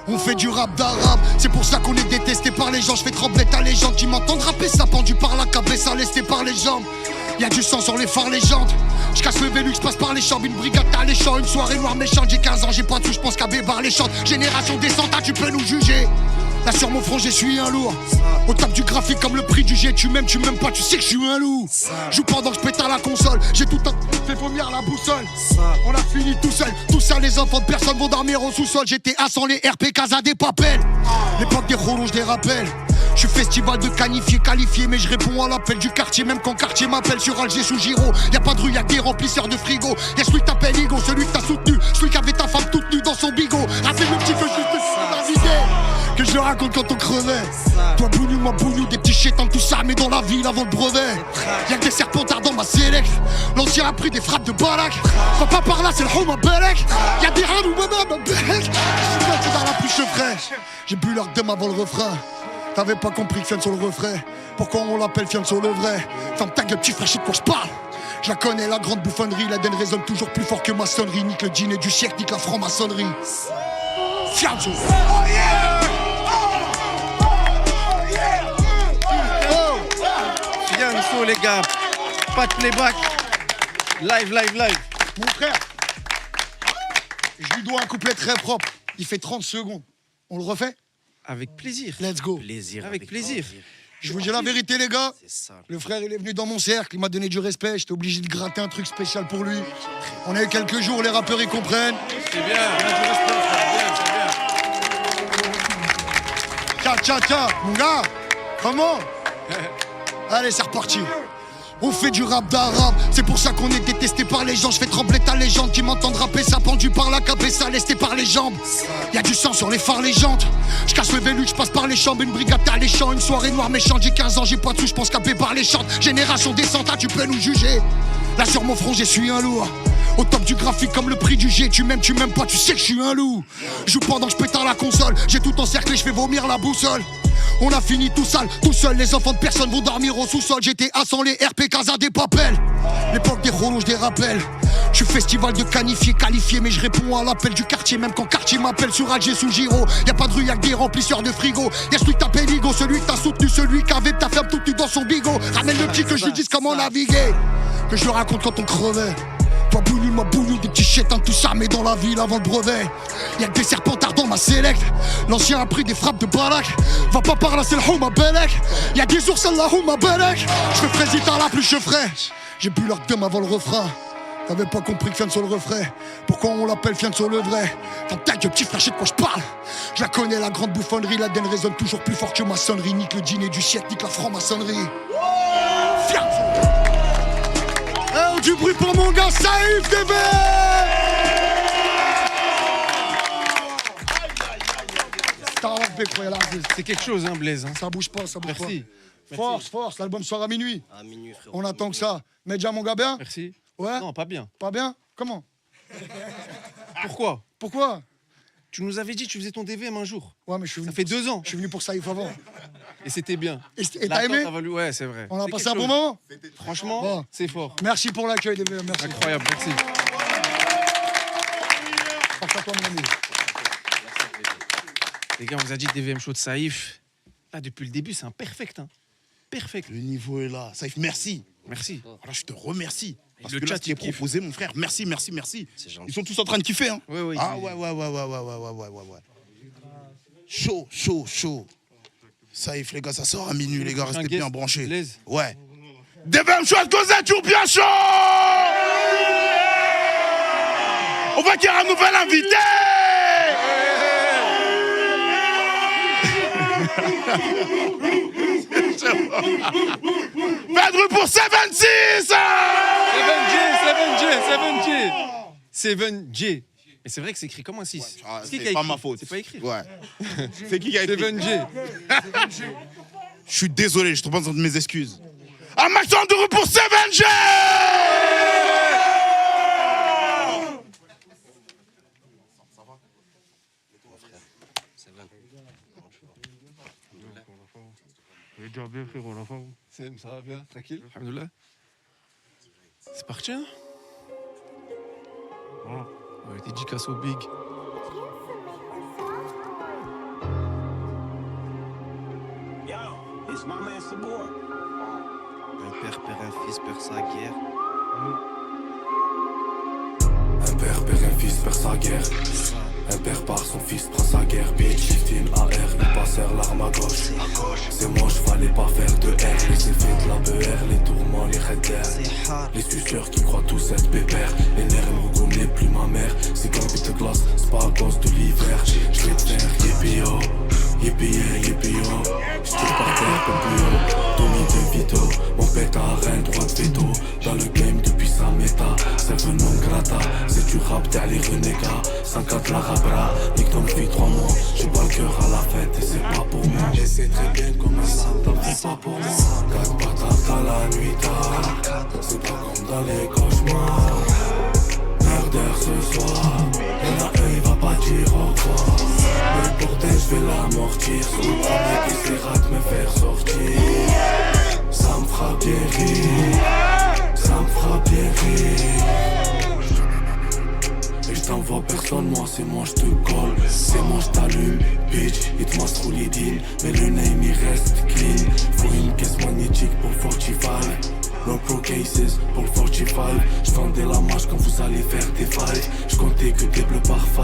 On fait du rap d'arabe, c'est pour ça qu'on est détesté par les gens. Je fais trembler ta légende, qui m'entendent rapper ça pendu par la cabessa, lesté par les jambes. Y'a du sang sur les phares légendes. Je casse le Vélux, passe par les chambres, une brigade alléchant, une soirée noire méchante. J'ai 15 ans, j'ai pas de sous, je pense qu'à Bébar les chante. Génération descente, tu peux nous juger. Là sur mon front, j'essuie un lourd. Au top du graphique comme le prix du jet. Tu m'aimes pas, tu sais que je suis un loup. Joue pendant que je pète à la console. J'ai tout fait vomir la boussole. On a fini tout seul. Tout ça, les enfants de personne vont dormir au sous-sol. J'étais à 100 les RP, Casa des papels. L'époque des rolos, je les rappelle. Je suis festival de canifié, qualifié, mais je réponds à l'appel du quartier, même quand quartier m'appelle sur Alger sous Giro. Y'a pas de rue, y'a que des remplisseurs de frigo. Y'a celui que t'appelles Igo, celui que t'as soutenu, celui qui avait ta femme toute nue dans son bigot. Rappelle le petit feu juste de l'invité que je raconte quand on crevait. Toi bougnou, moi bougnou, des petits chétans, tout ça, mais dans la ville avant le brevet. Y'a que des serpentards dans ma sélection. L'ancien a pris des frappes de balak. Va pas par là, c'est le home à Belek. Y'a des rats ou maman à Belek. Je suis dans la pluche fraîche. J'ai bu leur dème avant le refrain. T'avais pas compris que Fianso le refrain. Pourquoi on l'appelle Fianso le vrai? Ferme ta gueule, petit frère, je sais de quoi je parle. Je la connais, la grande bouffonnerie. La den résonne toujours plus fort que maçonnerie. Nique le dîner du siècle, nique la franc-maçonnerie. Fianso. Oh yeah! Fianso, les gars. Pas de playback. Live. Mon frère, je lui dois un couplet très propre. Il fait 30 secondes. On le refait? Avec plaisir. Let's go. Avec plaisir. Je vous dis la vérité, les gars. Le frère, il est venu dans mon cercle, il m'a donné du respect. J'étais obligé de gratter un truc spécial pour lui. On a eu quelques jours, les rappeurs, ils comprennent. C'est bien, il a du respect, c'est bien. Tiens, mon gars. Comment? Allez, c'est reparti. On fait du rap d'arabe, c'est pour ça qu'on est détesté par les gens. Je fais trembler ta légende, qui m'entendent rapper ça pendu par la cabessa, lesté par les jambes. Y'a du sang sur les phares légendes. Je casse le Vélux, je passe par les chambres, une brigade alléchant, une soirée noire méchante. J'ai 15 ans, j'ai pas de sous, je pense qu'à Bébar les chante. Génération descente, tu peux nous juger. Là sur mon front, j'essuie un lourd. Au top du graphique comme le prix pris du jet, tu m'aimes pas, tu sais que je suis un loup. Joue pendant que je pétard la console, j'ai tout encerclé, je fais vomir la boussole. On a fini tout sale, tout seul, les enfants de personne vont dormir au sous-sol. J'étais à 100 les RP, Casa des papels. L'époque des chronos, je des rappelle. Je suis festival de canifié, qualifié, mais je réponds à l'appel du quartier, même quand quartier m'appelle sur Alger sous Giro. Y'a pas de rue, y'a que des remplisseurs de frigo. Y'a celui que t'as pénigo, celui que t'as soutenu, celui qui avait ta femme toute nue dans son bigot. Ramène le petit que je lui dise comment naviguer, que je lui raconte quand on crevait. Toi bougnou, ma bougnou, des petits chétins tous armés dans la ville avant le brevet. Y'a que des serpentards dans ma sélect. L'ancien a pris des frappes de balak. Va pas par là, c'est le houma belek. Y'a des ours, la houma belek. Je fais président la plus je ferai. J'ai bu leur thème avant le refrain. T'avais pas compris que Fianso le refrain. Pourquoi on l'appelle Fianso le vrai? T'as ta gueule, petit frère, je sais de quoi je parle. Je la connais, la grande bouffonnerie. La den résonne toujours plus fort que maçonnerie. Nique le dîner du siècle, nique la franc-maçonnerie. Fianso. Oh, du bruit pour mon gars, Saïf DB. C'est quelque chose, hein, Blaise. Hein. Ça bouge pas, ça bouge Merci. pas. Force, force, l'album sort à minuit. À minuit, frérot. On attend que ça. Mais déjà, mon gars, bien? Merci. Ouais? Non, pas bien. Pas bien? Comment? Pourquoi? Pourquoi? Tu nous avais dit que tu faisais ton DVM un jour. Ouais, mais je suis venu. Ça fait 2 ans. Je suis venu pour Saïf avant. Et c'était bien. Et t'as aimé? Ouais, c'est vrai. On a C'est passé quelque un bon chose. moment? Franchement, Bon. c'est fort. Merci pour l'accueil, DB. Merci. Incroyable, merci. Force à toi, mon ami. Les gars, on vous a dit DVM Show de Saïf. Là, depuis le début, c'est un perfect. Hein. Perfect. Le niveau est là. Saïf, merci. Merci. Alors, je te remercie. Parce le que là, chat, ce qui est il kiffe. proposé, mon frère, merci, merci, merci. C'est gentil. Ils sont tous en train de kiffer, hein. Ouais, ouais. Ah ouais. Chaud, chaud, chaud. Saïf, les gars, ça sort à minuit, les gars, restez bien branchés. Blaise. Ouais. DVM Show de Cosette, toujours bien chaud. On va qu'il y ait un nouvel invité. Pedro pour 76. 7J. Mais c'est vrai que c'est écrit comme un 6. C'est pas ma faute. C'est pas écrit. Ouais. C'est qui a écrit? 7J. Je suis désolé, je te demande mes excuses. Un maximum de pour 7J. bien, frérot, la forme. Ça va bien, tranquille. Alhamdoulilah. C'est parti, hein? Ouais, dédicace au Big. Un père perd un fils, perd sa guerre. Un père perd un fils, perd sa guerre. Un père part, son fils prend sa guerre. Bitch, 15 AR, il passeur l'arme à gauche. C'est moche, fallait pas faire de R. Les effets de la BR, les tourments, les raiders. Les suceurs qui croient tous être pépère. Les nerfs me reconnaissent plus ma mère. C'est comme de glace, c'est pas à cause de l'hiver. Je vais te faire yippee-yo, yippee-yo. J'tire par terre comme plus haut. Tommy de Vito, mon pétard, un droit de veto. Dans le game depuis sa méta, c'est non grata. C'est du rap, t'es les renégats. 104 la rabra, nique ton vie 3 mois. J'ai pas le cœur à la fête et c'est pas pour moi. Et c'est très bien comme ça, c'est pas pour moi. 4 patates à la nuit tard, c'est pas comme dans les cauchemars. Murder ce soir, y'en a un, il va pas dire au revoir. Le bordel, je vais l'amortir. Sur le premier qui essaiera de me faire sortir. Ça me fera bien rire, ça me fera bien rire. Et je t'envoie personne, moi c'est moi je te colle. C'est moi je t'allume, bitch, it must truly deal. Mais le name il reste clean. Faut une caisse magnétique pour 45. No pro cases pour 45. J'tendais la marche quand vous allez faire des fights. J'comptais que des bleus par 5.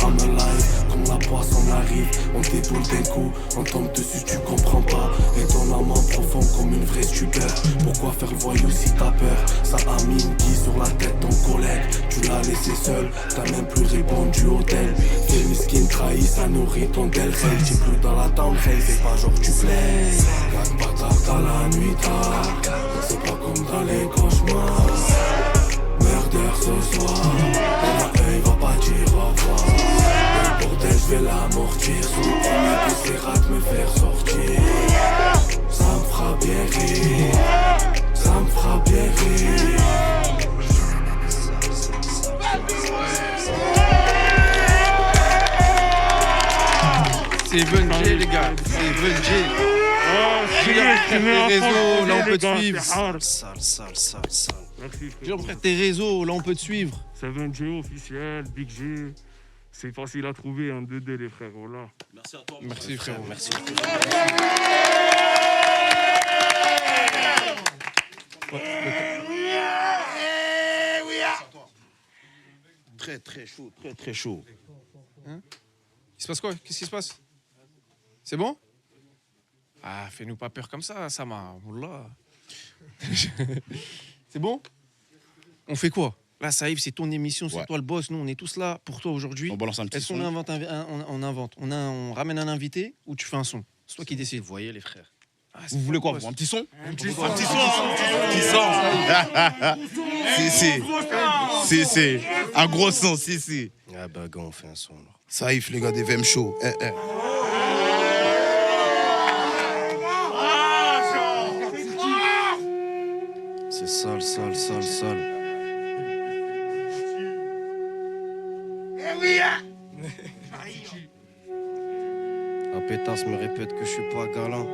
I'm alive, comme la poisson arrive. On déboule d'un coup, on tombe dessus, tu comprends pas. Et ton amant profond comme une vraie stupeur. Pourquoi faire le voyou si t'as peur? Ça amine qui sur la tête ton collègue. Tu l'as laissé seul, t'as même plus répondu au tel. Tes miskin trahit, ça nourrit ton del. T'es plus dans la tendresse, c'est pas genre tu plais. 4 patates à la nuit tard, c'est pas comme dans les cauchemars. Murder ce soir, y'en a un, il va pas dire au revoir. Le bordel, je vais l'amortir. Sur le premier qui essaiera de me faire sortir. Ça me fera bien rire, ça me fera bien rire. C'est Even J, les gars. C'est Even J. Tes réseaux, là on peut te suivre. Sale. Merci. Frère, tes réseaux, là on peut te suivre. C'est Even J officiel, Big G. C'est facile à trouver en 2D, les frérots là. Merci à toi. Merci frérot. Merci. Très chaud, très chaud. Hein? Il se passe quoi? Qu'est-ce qui se passe? C'est bon? Ah, fais-nous pas peur comme ça, Sama. Wallah. C'est bon? On fait quoi? Là, Saïf, c'est ton émission, c'est toi le boss. Nous, on est tous là pour toi aujourd'hui. On balance un petit Est-ce son. qu'on invente on ramène un invité ou tu fais un son? C'est toi qui décides. Vous voyez les frères. Ah, Vous voulez quoi? Un petit son? Un petit son. Si. Un gros son, si. Ah bah gars, on fait un son alors. Saïf, les gars des VM Show. C'est sale. La pétasse me répète que je suis pas galant.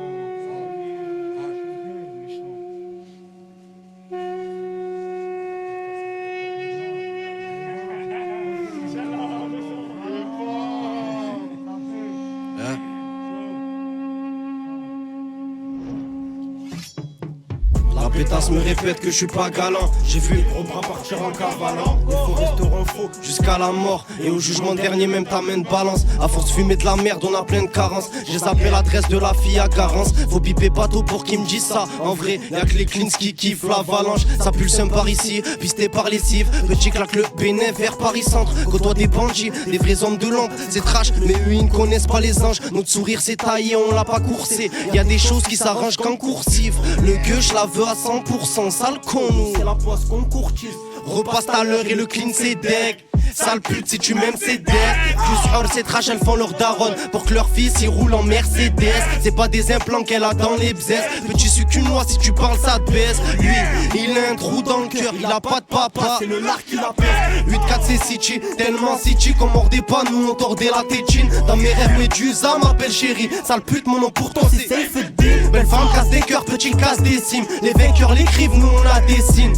La pétasse me répète que je suis pas galant. J'ai vu le gros bras partir en cavalant. Les faux resteront faux jusqu'à la mort. Et au jugement dernier même ta main de balance. À force de fumer de la merde on a plein de carences. J'ai zappé l'adresse de la fille à Garance. Faut piper bateau pour qu'il me dise ça. En vrai y'a que les cleans qui kiffent l'avalanche. Ça pulse un par ici, pisté par les cives. Petit claque le bénin vers Paris Centre. Côtoie des bandits, des vrais hommes de l'ombre. C'est trash mais eux ils ne connaissent pas les anges. Notre sourire s'est taillé, on l'a pas coursé. Y'a des choses qui s'arrangent qu'en coursive. Le gueux je la veux à 100%, sale con nous. C'est la poisse qu'on courtise. Repasse à l'heure et le clean c'est deck. Sale pute si tu m'aimes c'est deck. Plus hors c'est trash elles font leur daronne. Pour que leur fils y roule en Mercedes. C'est pas des implants qu'elle a dans les bzesses. Petit succunois si tu parles ça te baisse. Lui il a un trou dans le cœur. Il a pas de papa, c'est le lard qui l'appelle. 8-4 c'est City, tellement City qu'on mordait pas nous on tordait la tétine. Dans mes rêves Médusa m'appelle chérie. Sale pute mon nom pourtant c'est safe et deal. Belle femme casse des cœurs, petit casse des cimes. Les vainqueurs l'écrivent, nous on a des signes.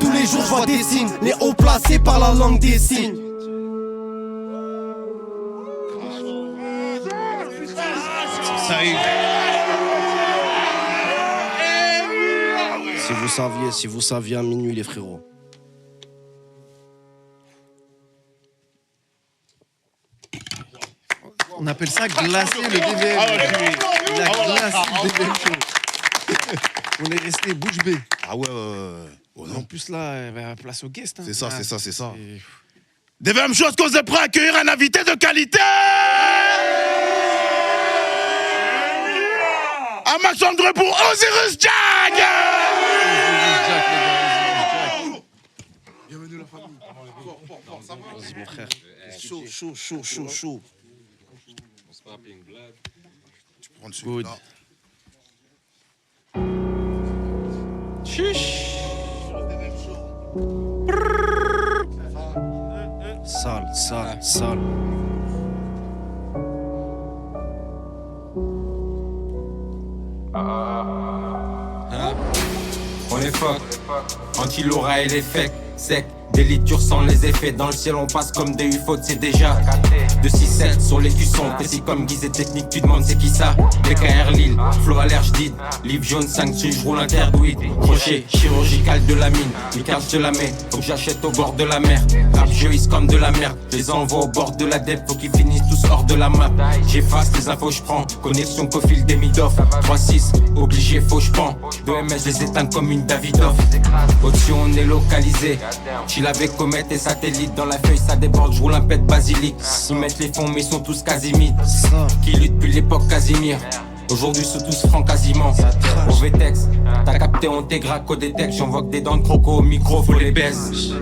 Tous les jours je vois des signes. Les hauts placés par la langue des signes. Si vous saviez à minuit les frérots. On appelle ça glacer le DVM. Il a glacé le DVM show. On est resté bouche bée. Ah ouais. En plus là, place au guest. Hein. C'est ça. Des mêmes choses qu'on est prêt à accueillir un invité de qualité. Un maximum de bruit pour Osiris Jack. Bienvenue la famille. Vas-y mon frère. Chaud. Tu prends dessus. Good. Chiche. Sale. On est fuck, anti-Laura et les fakes, sec. Des litures sans les effets, dans le ciel on passe comme des UFO, c'est déjà de 6-7 sur les cuissons, précis comme guise et technique, tu demandes c'est qui ça. BKR Lille, flow alert j'did, livre jaune 5 dessus, j'roule interdouide. Crochet chirurgical de la mine, les cartes je la mets, faut que j'achète au bord de la mer. Rap jeu comme de la merde, les envoie au bord de la dette, faut qu'ils finissent tous hors de la map. J'efface les infos j'prends, connexion qu'au fil des mid-off. 3-6, obligé faut j'prends, de MS les éteins comme une Davidoff. Au-dessus on est localisé, chill avec Comet et satellite, dans la feuille ça déborde, j'roule un pet basilic. Ils mettent les fonds mais ils sont tous quasimides. Qui luttent depuis l'époque Casimir. Aujourd'hui sont tous francs quasiment. Au VTEX, t'as capté on t'égra Codétex. J'envoie que des dents de croco au micro, faut les baisse.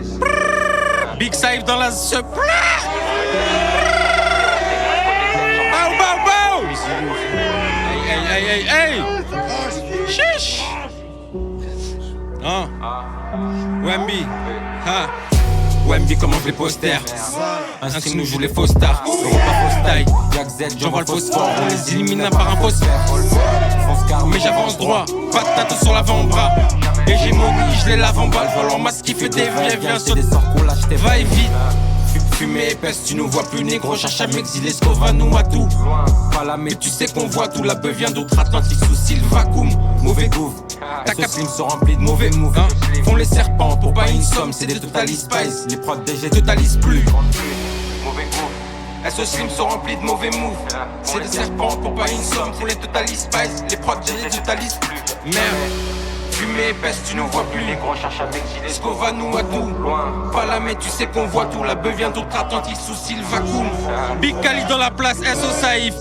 Big Saïf dans la supply. Bow. Hey. Chiche. Wemby. OMB comme les posters. Un stream nous joue les faux stars. Le repas fausse taille, Jack Z, j'envoie le phosphore. On les élimine par un phosphore. Mais j'avance droit, pas de tatou sur l'avant-bras. Et j'ai mon je les lave en balle. Voilà masse qui fait des viens saute. Va et vite. Fumée épaisse, tu nous vois plus négro. Cherche à m'exiler, Scovano à tout. Pas là, mais tu sais qu'on voit tout. La beuh vient d'outre-Atlantique sous Sylvacum. Mauvais goût. Ta capsule sont remplis de mauvais moves. Font les serpents pour pas une somme. C'est des Total Spice. Les prods DG totalisent plus. Mauvais goût. SO Slim sont remplis de mauvais moves. C'est des serpents pour pas une somme. Font les Total Spice. Les prods DG totalisent plus. Merde. Fumée épaisse, tu nous vois plus. Les gros cherchent à m'exiler. Scovano à tout. Loin. Pas là, mais tu sais qu'on voit tout. La beuh vient d'outre-Atlantique sous Sylvacum. Big Cali dans la place, SO Saïf.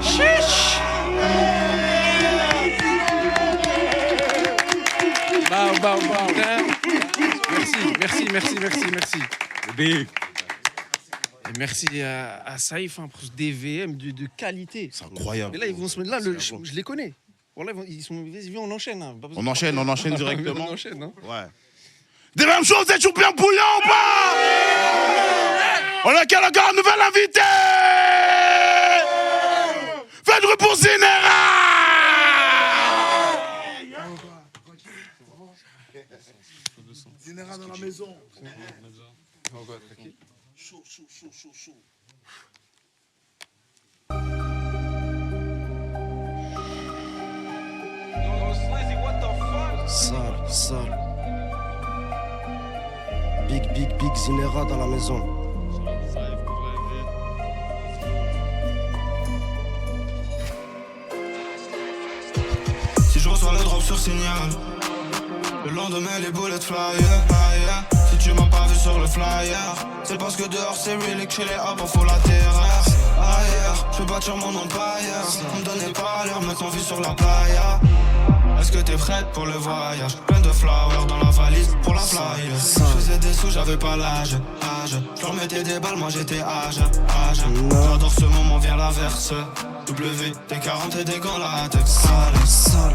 Chiche. Bah. Merci. Big. Et merci à Saïf pour ce DVM de qualité. C'est incroyable. Et là, ils vont se mettre là, je les connais. Voilà, ils sont. Viens, on enchaîne. Hein. On enchaîne directement. On enchaîne, hein. Ouais. Des mêmes choses, vous êtes toujours bien bouillant ou pas? On a quel encore un nouvel invité? Faites bruit pour Zinera! Zinera dans la maison. Chaud. Sale. Big Zinera dans la maison. Si je reçois le drop sur signal, le lendemain les bullets flyer. Si tu m'as pas vu sur le flyer, c'est parce que dehors c'est real et que chez les hop on fout la terreur. Ailleurs, je veux bâtir mon empire. On me donnait pas l'heure, maintenant vie sur la playa. Est-ce que t'es prête pour le voyage? Plein de flowers dans la valise pour la flyer. Je faisais des sous, j'avais pas l'âge. Je leur mettais des balles, moi j'étais âge. J'adore ce moment, viens la verse. W, des 40 et des gants latex.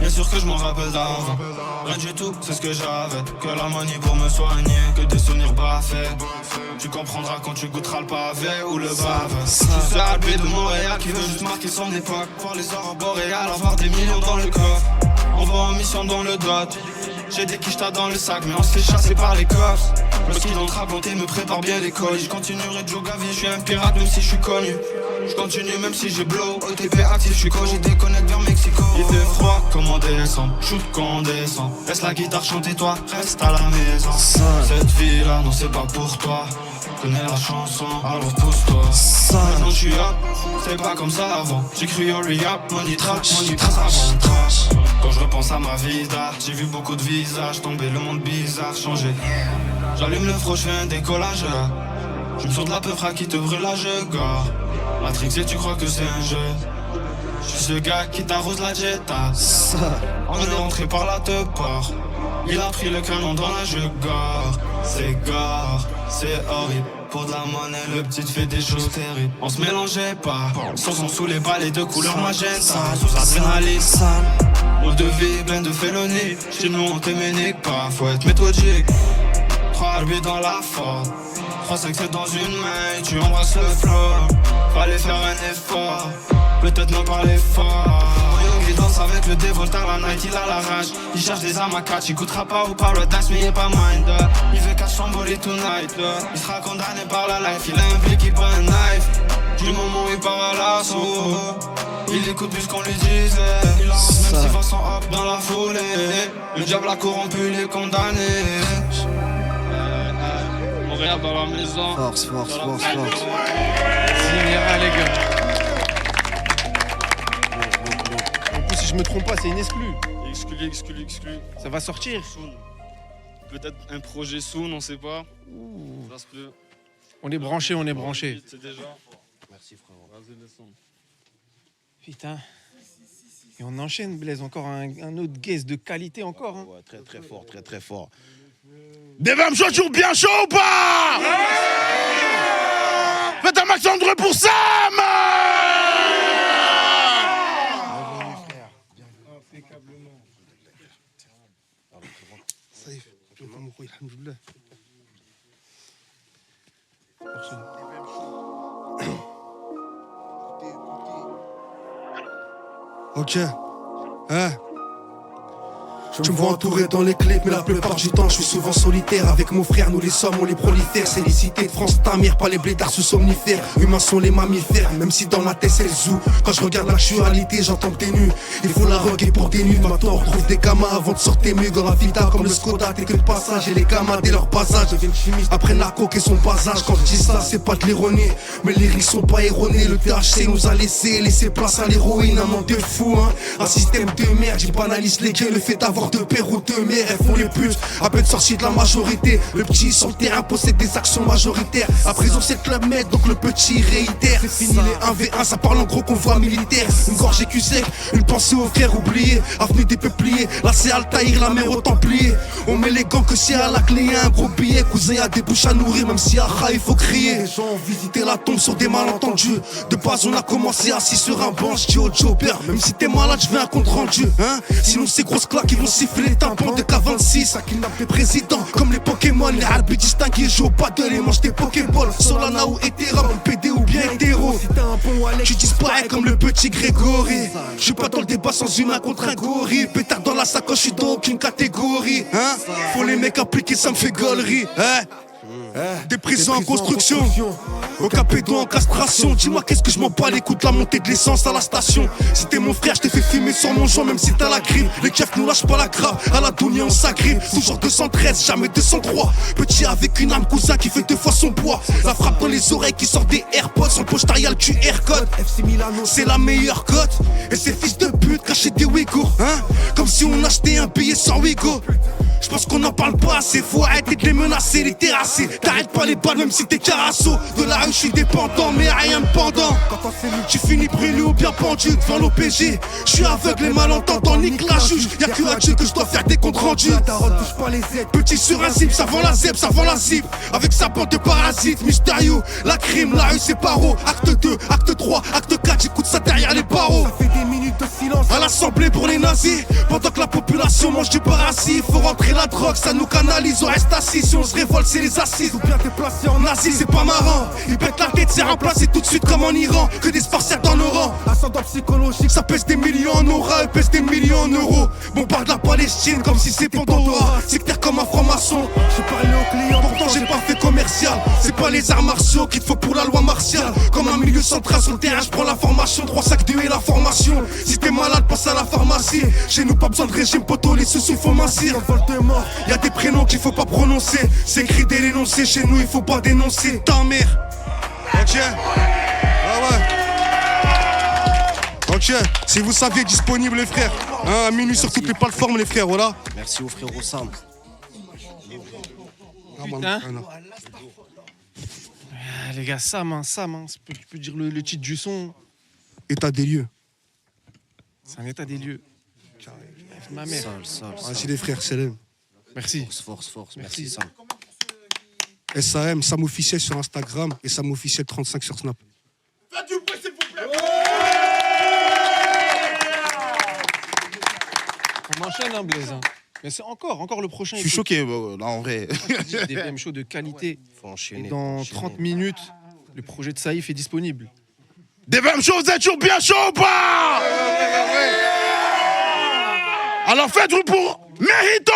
Bien sûr que je m'en rappelle d'avant. Rien du tout, c'est ce que j'avais. Que la money pour me soigner, que des souvenirs baffés. Tu comprendras quand tu goûteras le pavé ou le bave. Je suis ce albé de Montréal qui veut juste marquer son époque. Voir les aurores boréales, avoir des millions dans le coffre. On va en mission dans le dot. J'ai des quichetas dans le sac, mais on se fait chasser par les coffres. Lorsqu'ils ont trabanté, me prépare bien les colis. Je continuerai de jouer gavé, je suis un pirate même si je suis connu. Je continue même si j'ai blow. OTP actif, je suis co, j'ai déconnecté vers Mexico. Il fait froid comme on descend, shoot quand on descend. Laisse la guitare chanter, toi, reste à la maison. Cette vie là, non c'est pas pour toi. Connais la chanson, alors pousse-toi. Maintenant je suis up, c'est pas comme ça avant. J'écris hurry up, money trash avant trash. Quand je repense à ma vie d'art, j'ai vu beaucoup de visages tomber, le monde bizarre changer. J'allume le froid, je fais un décollage. Je me sors de la peufra qui te brûle là, je gore. Matrixé, tu crois que c'est un jeu? Je suis ce gars qui t'arrose la Jetta. On est rentré par la te port. Il a pris le canon dans la gore. C'est gore, c'est horrible. Pour de la monnaie, le petit fait des choses terribles. On se mélangeait pas. Sont sous les balais de couleur magenta. Sous adrénaline sale. Mode de vie plein de félonies. Chez nous on t'éménique pas. Faut être méthodique. 3 arbits dans la Ford. 3 sexes dans une main. Tu embrasses le flow. Fallait faire un effort. Peut-être non par l'effort. Il danse avec le dévolteur, la night il a la rage. Il cherche des armes à catch, il coûtera pas ou par le dance mais il est pas mind. Il veut catch somebody tonight. Il sera condamné par la life, il a un blick, il prend un knife. Du moment où il part à l'assaut, il écoute plus ce qu'on lui disait. Il avance même s'il va sans hop dans la foulée. Le diable a corrompu les condamnés. Montréal dans la maison. Force. Zinera les gars. Si je me trompe pas, c'est une exclue. Exclu. Ça va sortir. Soon. Peut-être un projet soon, on sait pas. Ça se peut. On est branché. C'est déjà. Merci frérot. Vas-y, descends. Putain. Et on enchaîne, Blaise, encore un autre guest de qualité encore. Hein. Ouais, très fort. Des mêmes choses toujours bien chaud ou pas? Faites un maximum de bruit pour Sam! Saïf, alhamdoulilah. Ok. Hein? Tu me vois entouré dans les clips, mais la plupart du temps je suis souvent solitaire. Avec mon frère, nous les sommes, on les prolifère. C'est les cités de France, ta mère, pas les blédards sous somnifères. Humains sont les mammifères, même si dans ma tête c'est le zoo. Quand je regarde l'actualité, j'entends que t'es nu. Il faut la roguer pour des nudes. Maintenant on retrouve des gamins avant de sortir mieux. Dans la vida comme le Skoda, t'es que de passage. Et les gamins dès leur passage deviennent chimistes. Après la coque et son passage. Quand je dis ça, c'est pas de l'ironie, mais les risques sont pas erronés. Le THC nous a laissé place à l'héroïne. Un monde de fou, hein. Un système de merde, j'y banalise les gays. Le fait d'avoir de père ou de mère, elles font les putes. À peine sortis de la majorité, le petit sur le terrain possède des actions majoritaires. À prison c'est le club med, donc le petit réitère. C'est fini les 1v1, ça parle en gros convoi militaire. Une gorgée cul sec, une pensée aux frères oubliés. Avenue des peupliers, là c'est Altaïr, la mer aux Templiers. On met les gants que si à la clé y'a un gros billet. Cousin y'a des bouches à nourrir, même si à il faut crier. Les gens ont visité la tombe sur des malentendus. De base on a commencé assis sur un banc. J'dis au Joker, même si t'es malade j'vais un compte rendu, hein. Sinon ces grosses claques ils vont siffler les tampons de K26. À kidnappe les présidents comme les Pokémon. Les arbres distingués jouent au paddle et mangent des Pokéballs. Solana ou Ethereum, PD ou bien hétéro. Si t'as un bon Alex, tu disparais comme le petit Grégory. J'suis pas dans le débat sans humain contre un gorille. Pétard dans la sacoche, j'suis dans aucune catégorie, hein. Faut les mecs appliquer, ça me fait gaulerie, hein. Des prisons en construction, au Capédon en castration. Dis-moi qu'est-ce que je m'en bats les coups de la montée de l'essence à la station. Si t'es mon frère, je t'ai fait fumer sur mon joint, même si t'as la grippe. Les keufs nous lâchent pas la grave, à la dounia on s'agrippe. Toujours 213, jamais 203. Petit avec une arme cousin qui fait 2 fois son poids. La frappe dans les oreilles qui sort des AirPods. Son poche t'as le QR code. FC Milano, c'est la meilleure cote. Et ces fils de pute cachés des Ouïghours, hein. Comme si on achetait un billet sans Ouïghour. J'pense qu'on en parle pas assez, faut arrêter de les menacer, les terrasser. T'arrêtes pas les balles même si t'es carasso. De la rue j'suis dépendant mais rien de pendant. Tu finis brûlé ou bien pendu devant l'OPG. J'suis aveugle et malentendant, nique la juge. Y'a que à Dieu que j'dois faire des comptes rendus. Petit sur un zip, ça vend la zeb, ça vend la zip. Avec sa bande de parasites, mystérieux. La crime, la rue c'est paro. Acte 2, acte 3, acte 4, j'écoute ça derrière les barreaux. Ça fait des minutes de silence à l'assemblée pour les nazis. Pendant que la population mange du parasite. Faut rentrer la drogue, ça nous canalise, on reste assis. Si on se révolte, c'est les assises. Ou bien t'es placé en Asie, c'est pas marrant. Ils pètent la tête, c'est remplacé tout de suite comme en Iran. Que des spartiates dans nos rangs. Ascendant psychologique, ça pèse des millions en aura, et pèse des millions en euros. Bombarde la Palestine comme si c'était Pandora. Sectaire comme un franc-maçon. J'ai parlé aux clients, pourtant j'ai pas fait commercial. C'est pas les arts martiaux qu'il te faut pour la loi martiale. Comme un milieu central sur le terrain, je prends la formation. 3 sacs de et la formation. Si t'es malade, passe à la pharmacie. Chez nous, pas besoin de régime, poteau, les sous faut mincir. Y'a des prénoms qu'il faut pas prononcer. C'est écrit dès l'énoncé, chez nous il faut pas dénoncer. Ta mère. Ok. Ah ouais. Ok. Si vous saviez, disponible les frères, hein, à minuit sur toutes les plateformes les frères, voilà. Merci au frérot Sam. Putain. Ah, les gars, Sam, tu peux dire le titre du son. État des lieux. C'est un état des lieux. Ma mère. Merci les frères, Selem. Merci. Force. Merci Sam. SAM, Sam officiel sur Instagram et Sam officiel 35 sur Snap. Faites du bruit s'il vous plaît. On enchaîne hein, Blaise. Mais c'est encore le prochain. Je suis choqué, là en vrai. Des PM shows de qualité. Faut enchaîner. Et dans 30 minutes, le projet de Saïf est disponible. Des mêmes choses, vous êtes toujours bien chaud ou pas? Alors faites du bruit pour Mérito.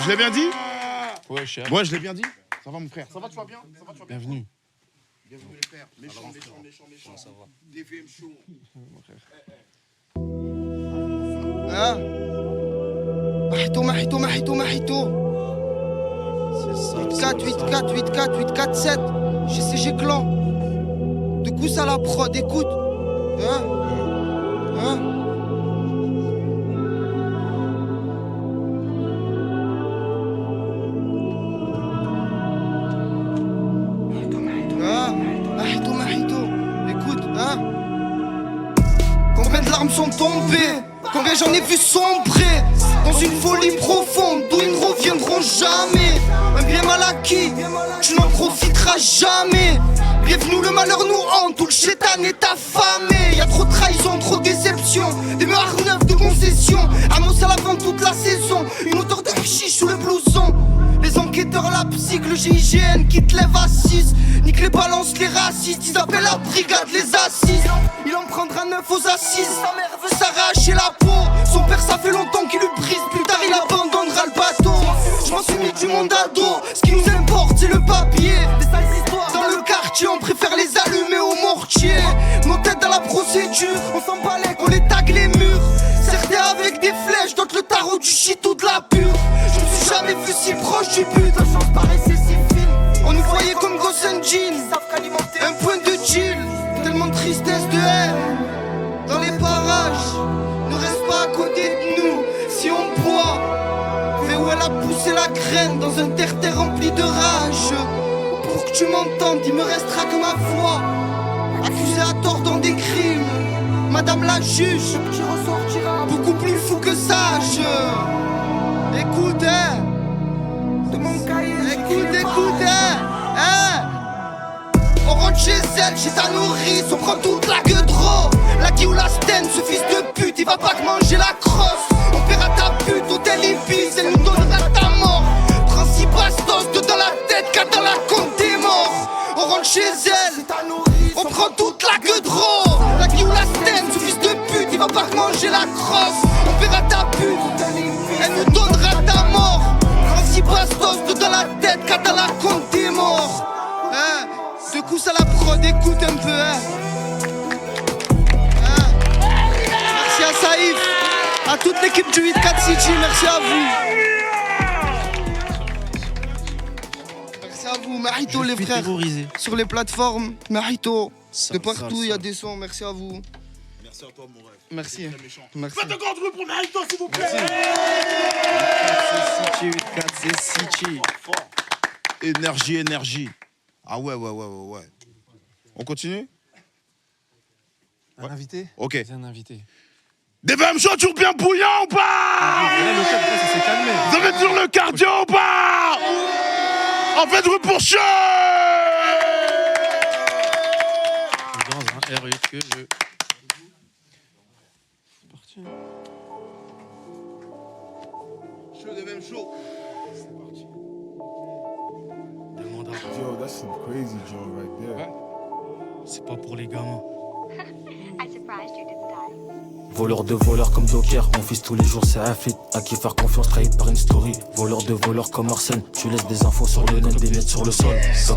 Je l'ai bien dit? Ouais, cher. Ouais, je l'ai bien dit. Ça va mon frère? Ça va, tu vas bien? Ça va, tu vas bien? Bienvenue. Bienvenue les frères. Méchant. Ça va. Des VM show. Hein? Mahito. C'est ça. 8-4, 8-4, 8-4, 7. GCG Clan. De coup, ça la prod, écoute. Hein? Mahito. Écoute, hein? Combien de larmes sont tombées? Combien j'en ai vu sombrer dans une folie profonde d'où ils ne reviendront jamais. Un bien mal acquis, tu n'en profiteras jamais. Bienvenue, le malheur nous hante, où le chétan est affamé. Y'a trop de trahison, trop de déception, des meurs neuves de concession. Amos à la vente toute la saison, une odeur de chiche sous le blouson. Les enquêteurs docteur, la psy, le GIGN qui te lève à 6. Nique les balances, les racistes, ils appellent la brigade, les assises. Il en prendra 9 aux assises. Sa mère veut s'arracher la peau. Son père, ça fait longtemps qu'il lui brise. Plus tard, il abandonnera le bateau. Je m'en suis mis du monde à dos. Ce qui nous importe, c'est le papier. Des sales histoires dans le quartier, on préfère les allumer au mortier. Nos têtes dans la procédure, on s'en balait, on les tag les murs. Certains avec des flèches, d'autres le tarot du shit ou de la pure. Je me suis jamais vu si proche du but, la chance paraissait si fine. On nous voyait comme Ghost and Jean, un point de chill. Tellement de tristesse, de haine. Dans les parages, ne reste pas à côté de nous. Si on boit, fais où elle a poussé la graine dans un terre-terre rempli de rage. Pour que tu m'entendes, il me restera que ma voix. Accusé à tort dans des crimes, Madame la juge, qui ressortira beaucoup plus fou que sage. Écoute, hein, de mon cahier, écoute, hein. On rentre chez elle, chez ta nourrice, on prend toute la gueule trop. La qui ou la Sten, ce fils de pute, il va pas te manger la crosse. On paiera ta pute, hôtel Ibis, elle nous donnera ta mort. Prends 6 bastos, 2 dans la tête, 4 dans la compte des morts. On rentre chez elle, on prend toute la gueule trop. La qui ou la Sten, ce fils de pute, il va pas te manger la crosse. On paiera ta pute, elle nous donnera ta mort. Prends 6 bastos, 2 dans la tête, 4 dans la compte des morts. Hein? De coups à la prod, écoute un peu, hein. Merci à Saïf, à toute l'équipe du 8-4 City, merci à vous. Merci à vous, Marito les frères. Sur les plateformes, Marito, de partout il y a des sons, merci à vous. Merci à toi, mon rêve. Merci. Merci. Faites un grand bruit pour Marito, s'il vous plaît. City, 8-4 City. Énergie. Ah ouais. On continue? Un invité? Ok. C'est un invité. Des VM chauds toujours bien bouillants ou pas? Là, le cap, ça s'est calmé. Vous avez toujours le cardio ou pas? En fait, bruit pour chaud. Dans un R8 que je... C'est parti. Chaud, des VM chauds. C'est parti. Demande à... Yo, that's some crazy joint right there. C'est pas pour les gamins. Voleur de voleur comme Joker, mon fils tous les jours c'est un feat. À qui faire confiance, trahi par une story. Voleur de voleur comme Arsène, tu laisses des infos sur le net, des miettes sur le sol.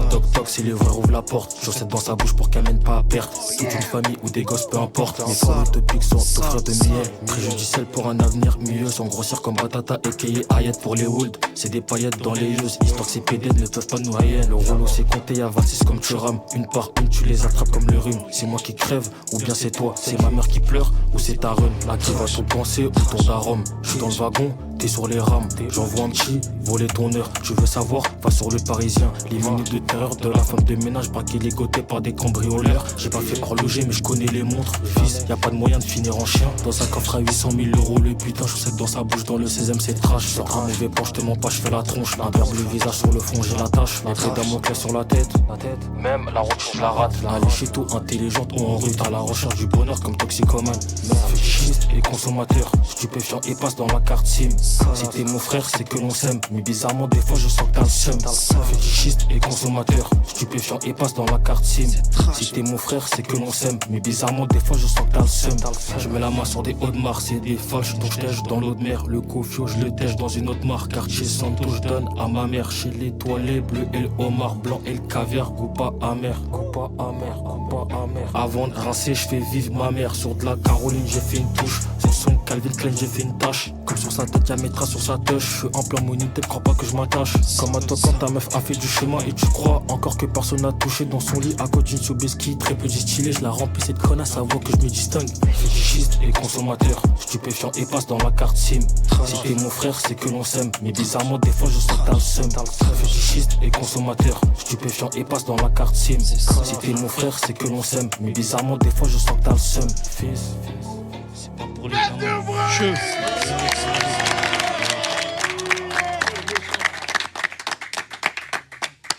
Toc, si le vrai ouvre la porte, chaussette dans sa bouche pour qu'elle mène pas à perte. Toute une famille ou des gosses, peu importe. Mes formes utopiques sont t'offrir de milliers. Préjudiciel pour un avenir mieux, sans grossir comme Batata et Hayat pour les Wold. C'est des paillettes dans les yeux, histoire que ces PD ne peuvent pas nous haïr. Le rouleau c'est compté, y'a 26 comme tu rames. Une par une, tu les attrapes comme le rhume. C'est moi qui crève, ou bien c'est toi. C'est ma mère qui pleure, ou c'est ta run. Là qui va tout penser, ou ton daron. J'suis dans le wagon, t'es sur les rames. J'envoie un petit, voler ton heure. Tu veux savoir, va sur le Parisien. Les minutes de terreur de la femme de ménage, braqué ligoté par des cambrioleurs. J'ai pas fait horloger, mais je connais les montres. Fils, y'a pas de moyen de finir en chien. Dans un coffre à 800 000 euros, le putain, chaussette dans sa bouche, dans le 16ème, c'est trash. Sur un mauvais plan, j'te mens pas, j'fais la tronche. Un verbe, le visage sur le front, j'ai la tâche. Un trait d'Amoclès sur la tête. Même la route, je la rate. Elle est chez tout intelligente ou en route à la recherche du bonheur comme toxicomane. Fétichiste et consommateur, stupéfiant et passe dans la carte SIM. Si t'es mon frère, c'est que l'on s'aime. Mais bizarrement, des fois, je sens que t'as le seum. Fétichiste et consommateur, stupéfiant et passe dans la carte SIM. Si t'es mon frère, c'est que l'on s'aime. Mais bizarrement, des fois, je sens que t'as le seum. Je mets la main sur des hauts de mar, c'est des fâches. Donc je dans l'eau de mer. Le cofio, je le tèche dans une autre marque. Quartier Santo, je donne à ma mère. Chez l'étoilé, bleu et le homard, blanc et le caviar. Goût pas amer, goût pas amer, goût pas amer. Avant de rincer, je fais vivre ma mère. Sur de la Caroline, j'ai fait une touche. Sur son Calvin Klein, j'ai fait une tâche. Comme sur sa tête, y'a mes traces sur sa touche. Je suis en plein monité, crois pas que je m'attache. Comme à toi quand ta meuf a fait du chemin et tu crois encore que personne n'a touché dans son lit. À côté d'une Sobeski, très peu distillée. Je la remplis cette connasse, ça voit que je me distingue. Fétichiste et consommateur, stupéfiant et passe dans la carte SIM. Si t'es mon frère, c'est que l'on s'aime. Mais bizarrement, des fois, je sens que t'as le seum. Fétichiste et consommateur, stupéfiant et passe dans la carte SIM. Si t'es mon frère, c'est que l'on s'aime. Mais bizarrement, des fois, je sens que t'as le seum. Fils, c'est pas pour les gamins.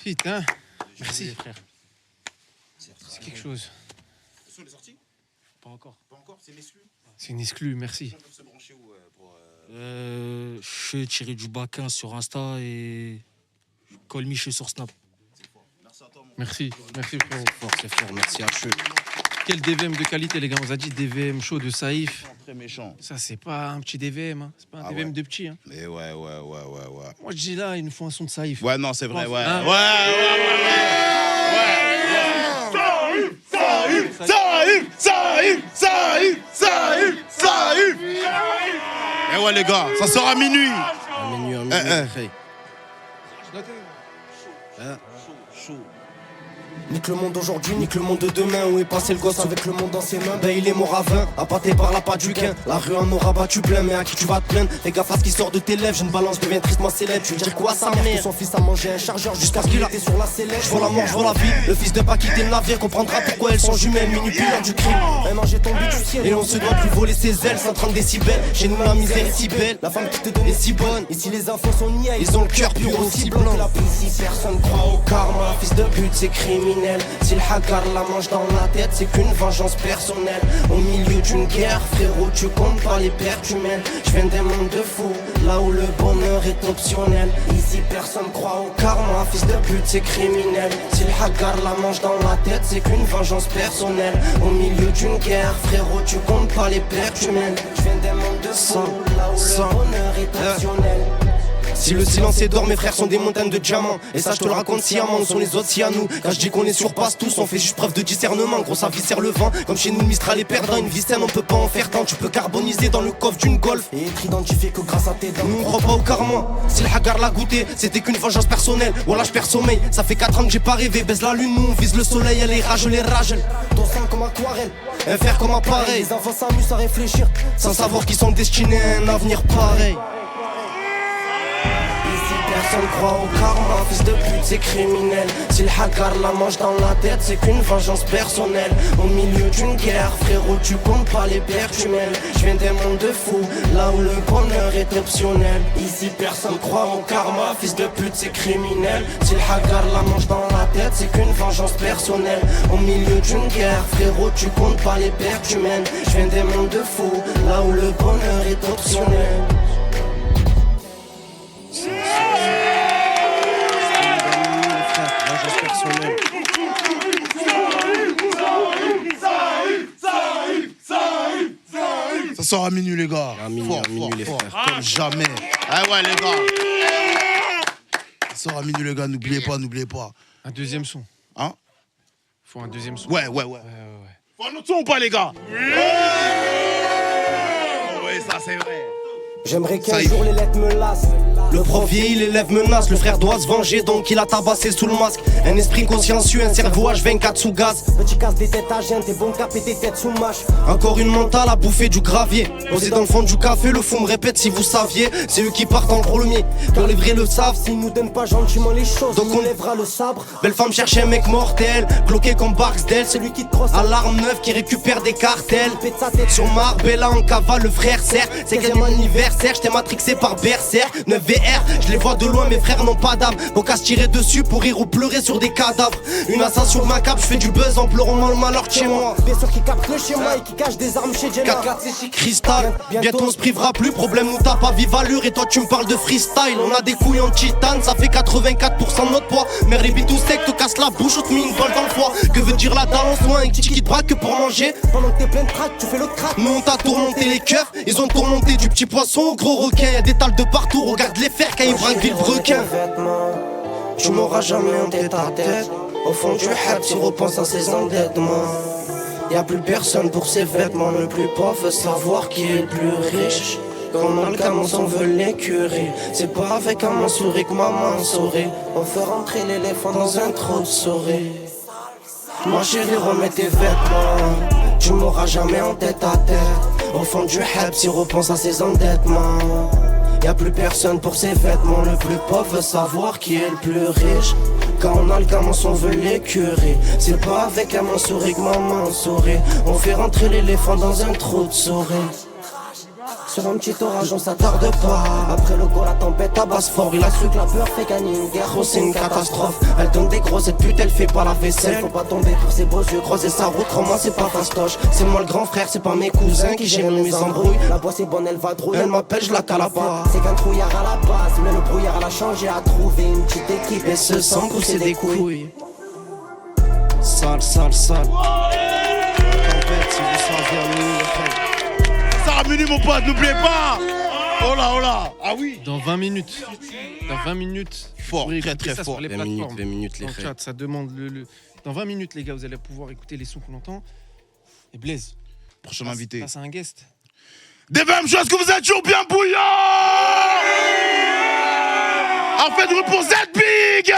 Putain, merci. C'est quelque chose. Le son est sorti? Pas encore. Pas encore, c'est l'exclu. C'est une exclue, merci. Se brancher où pour Je suis tiré du Baquin sur Insta et je Call me, je suis sur Snap. Merci frérot. C'est fort, merci Archeux. Quel DVM de qualité, les gars. On vous a dit DVM chaud de Saïf. Très méchant. Ça, c'est pas un petit DVM. Hein. C'est pas un DVM de petit. Hein. Mais ouais. Moi, je dis là, il nous faut un son de Saïf. Ouais, non, c'est vrai, ouais. Hein? Saïf. Eh ouais, les gars, ça sort à minuit. À minuit, Chaud. Nique le monde d'aujourd'hui, nique le monde de demain. Où est passé le gosse avec le monde dans ses mains? Ben il est mort à 20, appâté par la patte du gain. La rue en aura battu plein, mais à qui tu vas te plaindre? Fais gaffe à ce qui sort de tes lèvres, j'ai une balance, devient tristement célèbre. Tu veux dire quoi à sa mère? Que son fils a mangé un chargeur jusqu'à ce qu'il était sur la sellette. Je vois la mort, je vois la vie, le fils de pas quitter le navire. Comprendra pourquoi elles sont jumelles, manipuleurs du crime. Un ange est tombé du ciel et on se doit plus voler ses ailes. 130 décibels, chez nous la misère est si belle. La femme qui te donne est si bonne. Ici les enfants sont niais, ils ont le cœur pur aussi blanc. Ici personne croit au karma, fils de pute c'est criminel. Si le hagar la mange dans la tête, c'est qu'une vengeance personnelle. Au milieu d'une guerre, frérot, tu comptes pas les pertes humaines. Je viens des mondes de fous, là où le bonheur est optionnel. Ici personne croit au karma, fils de pute c'est criminel. Si le hagar la mange dans la tête, c'est qu'une vengeance personnelle. Au milieu d'une guerre, frérot, tu comptes pas les pertes humaines. Je viens des mondes de fous, là où le bonheur est optionnel. Si le silence est d'or, mes frères sont des montagnes de diamants. Et ça je te le raconte sciemment, nous sont les autres si à nous. Quand je dis qu'on les surpasse tous, on fait juste preuve de discernement. Gros ça viscère le vent, comme chez nous le Mistral est perdant. Une vie saine on peut pas en faire tant. Tu peux carboniser dans le coffre d'une Golf et être identifié que grâce à tes dents. Nous on croit pas au karma, si le hagar l'a goûté, c'était qu'une vengeance personnelle. Voilà je perds sommeil, ça fait 4 ans que j'ai pas rêvé. Baisse la lune, nous on vise le soleil, elle est rage, les rages. Ton sang comme aquarelle, un fer comme appareil. Les enfants s'amusent à réfléchir, sans savoir qu'ils sont destinés à un avenir pareil. Personne croit au karma, fils de pute c'est criminel. Si le hagar la mange dans la tête, c'est qu'une vengeance personnelle. Au milieu d'une guerre, frérot, tu comptes pas les pertes humaines. Je viens des mondes de fous, là où le bonheur est optionnel. Ici personne croit au karma, fils de pute c'est criminel. Si le hagar la mange dans la tête, c'est qu'une vengeance personnelle. Au milieu d'une guerre, frérot, tu comptes pas les pertes humaines. Je viens des mondes de fous, là où le bonheur est optionnel. Ça sort à minuit les gars. À minuit, les frères. Comme jamais. Ah ouais les gars. Ça sort à minuit les gars, n'oubliez pas. Un deuxième son. Hein? Faut un deuxième son. Ouais. Faut un autre son ou pas les gars? Oui, ça c'est vrai. J'aimerais qu'un jour les lettres me lassent. Le prof vieillit, l'élève menace. Le frère doit se venger donc il a tabassé sous le masque. Un esprit consciencieux, un cerveau H24 sous gaz. Petit casse des têtes à gêne, t'es bon cap et tes têtes sous mâche. Encore une mentale à bouffer du gravier. Posé dans le fond du café, le fou me répète si vous saviez. C'est eux qui partent en premier. Quand les vrais le savent, s'ils nous donnent pas gentiment les choses, donc on lèvera le sabre. Belle femme cherche un mec mortel, bloqué comme Barksdale. Celui qui te crosse à l'arme neuve qui récupère des cartels. Pète sa tête sur Marbella en cavale, le frère serre. C'est quel mon anniversaire, j'étais matrixé par Berserk. 9 VR, je les vois de loin, mes frères n'ont pas d'âme. Bon qu'à se tirer dessus pour rire ou pleurer sur des cadavres. Une ascension macabre, je fais du buzz en pleurant mal malheur chez moi. Bien sûr qui capte le schéma et qui cache des armes chez Jenna. 4 c'est cristal, bientôt on se privera plus. Problème nous tape à vive allure et toi tu me parles de freestyle. On a des couilles en titane, ça fait 84% de notre poids. Mère les tout sec, te casse la bouche ou te mis une balle dans le foie. Que veut dire la dalle en soin, un petit qui te braque que pour manger. Pendant que t'es plein de crack, tu fais l'autre crack. Nous on t'a tourmenté les keufs, ils ont tourmenté du petit poisson au gros requin. Y'a des tales de partout, regarde les fers quand ils braquent le requin. Tu m'auras jamais en tête à tête. Au fond du hype, tu repenses à ses endettements. Y'a plus personne pour ses vêtements. Le plus pauvre veut savoir qui est le plus riche. Quand on a le gamin, on veut l'écurie. C'est pas avec un Mansouri que maman sourit. On fait rentrer l'éléphant dans un trou de souris. Ma chérie, remets tes vêtements. Tu m'auras jamais en tête à tête. Au fond du hype, tu repenses à ses endettements. Y'a plus personne pour ses vêtements. Le plus pauvre veut savoir qui est le plus riche. Quand on a le gamin, on veut l'écurie. C'est pas avec un Mansouri que maman sourit. On fait rentrer l'éléphant dans un trou de souris. Sur un petit orage on s'attarde pas. Après le go la tempête abasse fort. Il a su que la peur fait gagner une guerre. Oh c'est une catastrophe. Elle donne des grosses putes, elle fait pas la vaisselle. Faut pas tomber pour ses beaux yeux, creuser sa route. Crois-moi c'est pas fastoche. C'est moi le grand frère, c'est pas mes cousins qui gèrent mes embrouilles. La boisse est bonne, elle va drouille. Elle m'appelle, je la cala pas. C'est qu'un trouillard à la base, mais le brouillard elle a changé. A trouvé une petite équipe et se sent pousser des couilles. Sale, sale, sale. Tempête, si vous saviez à minuit, les frères. Sarah Menu, mon pote, n'oubliez pas. Oh là, oh là. Ah oui. Dans 20 minutes. Dans 20 minutes. Fort, très très fort. 20 minutes, les frères. Ça demande Dans 20 minutes, les gars, vous allez pouvoir écouter les sons qu'on entend. Et Blaise. Prochain invité. Passe à un guest. Des mêmes choses que vous êtes toujours bien bouillant. En fait, vous pour Z Big.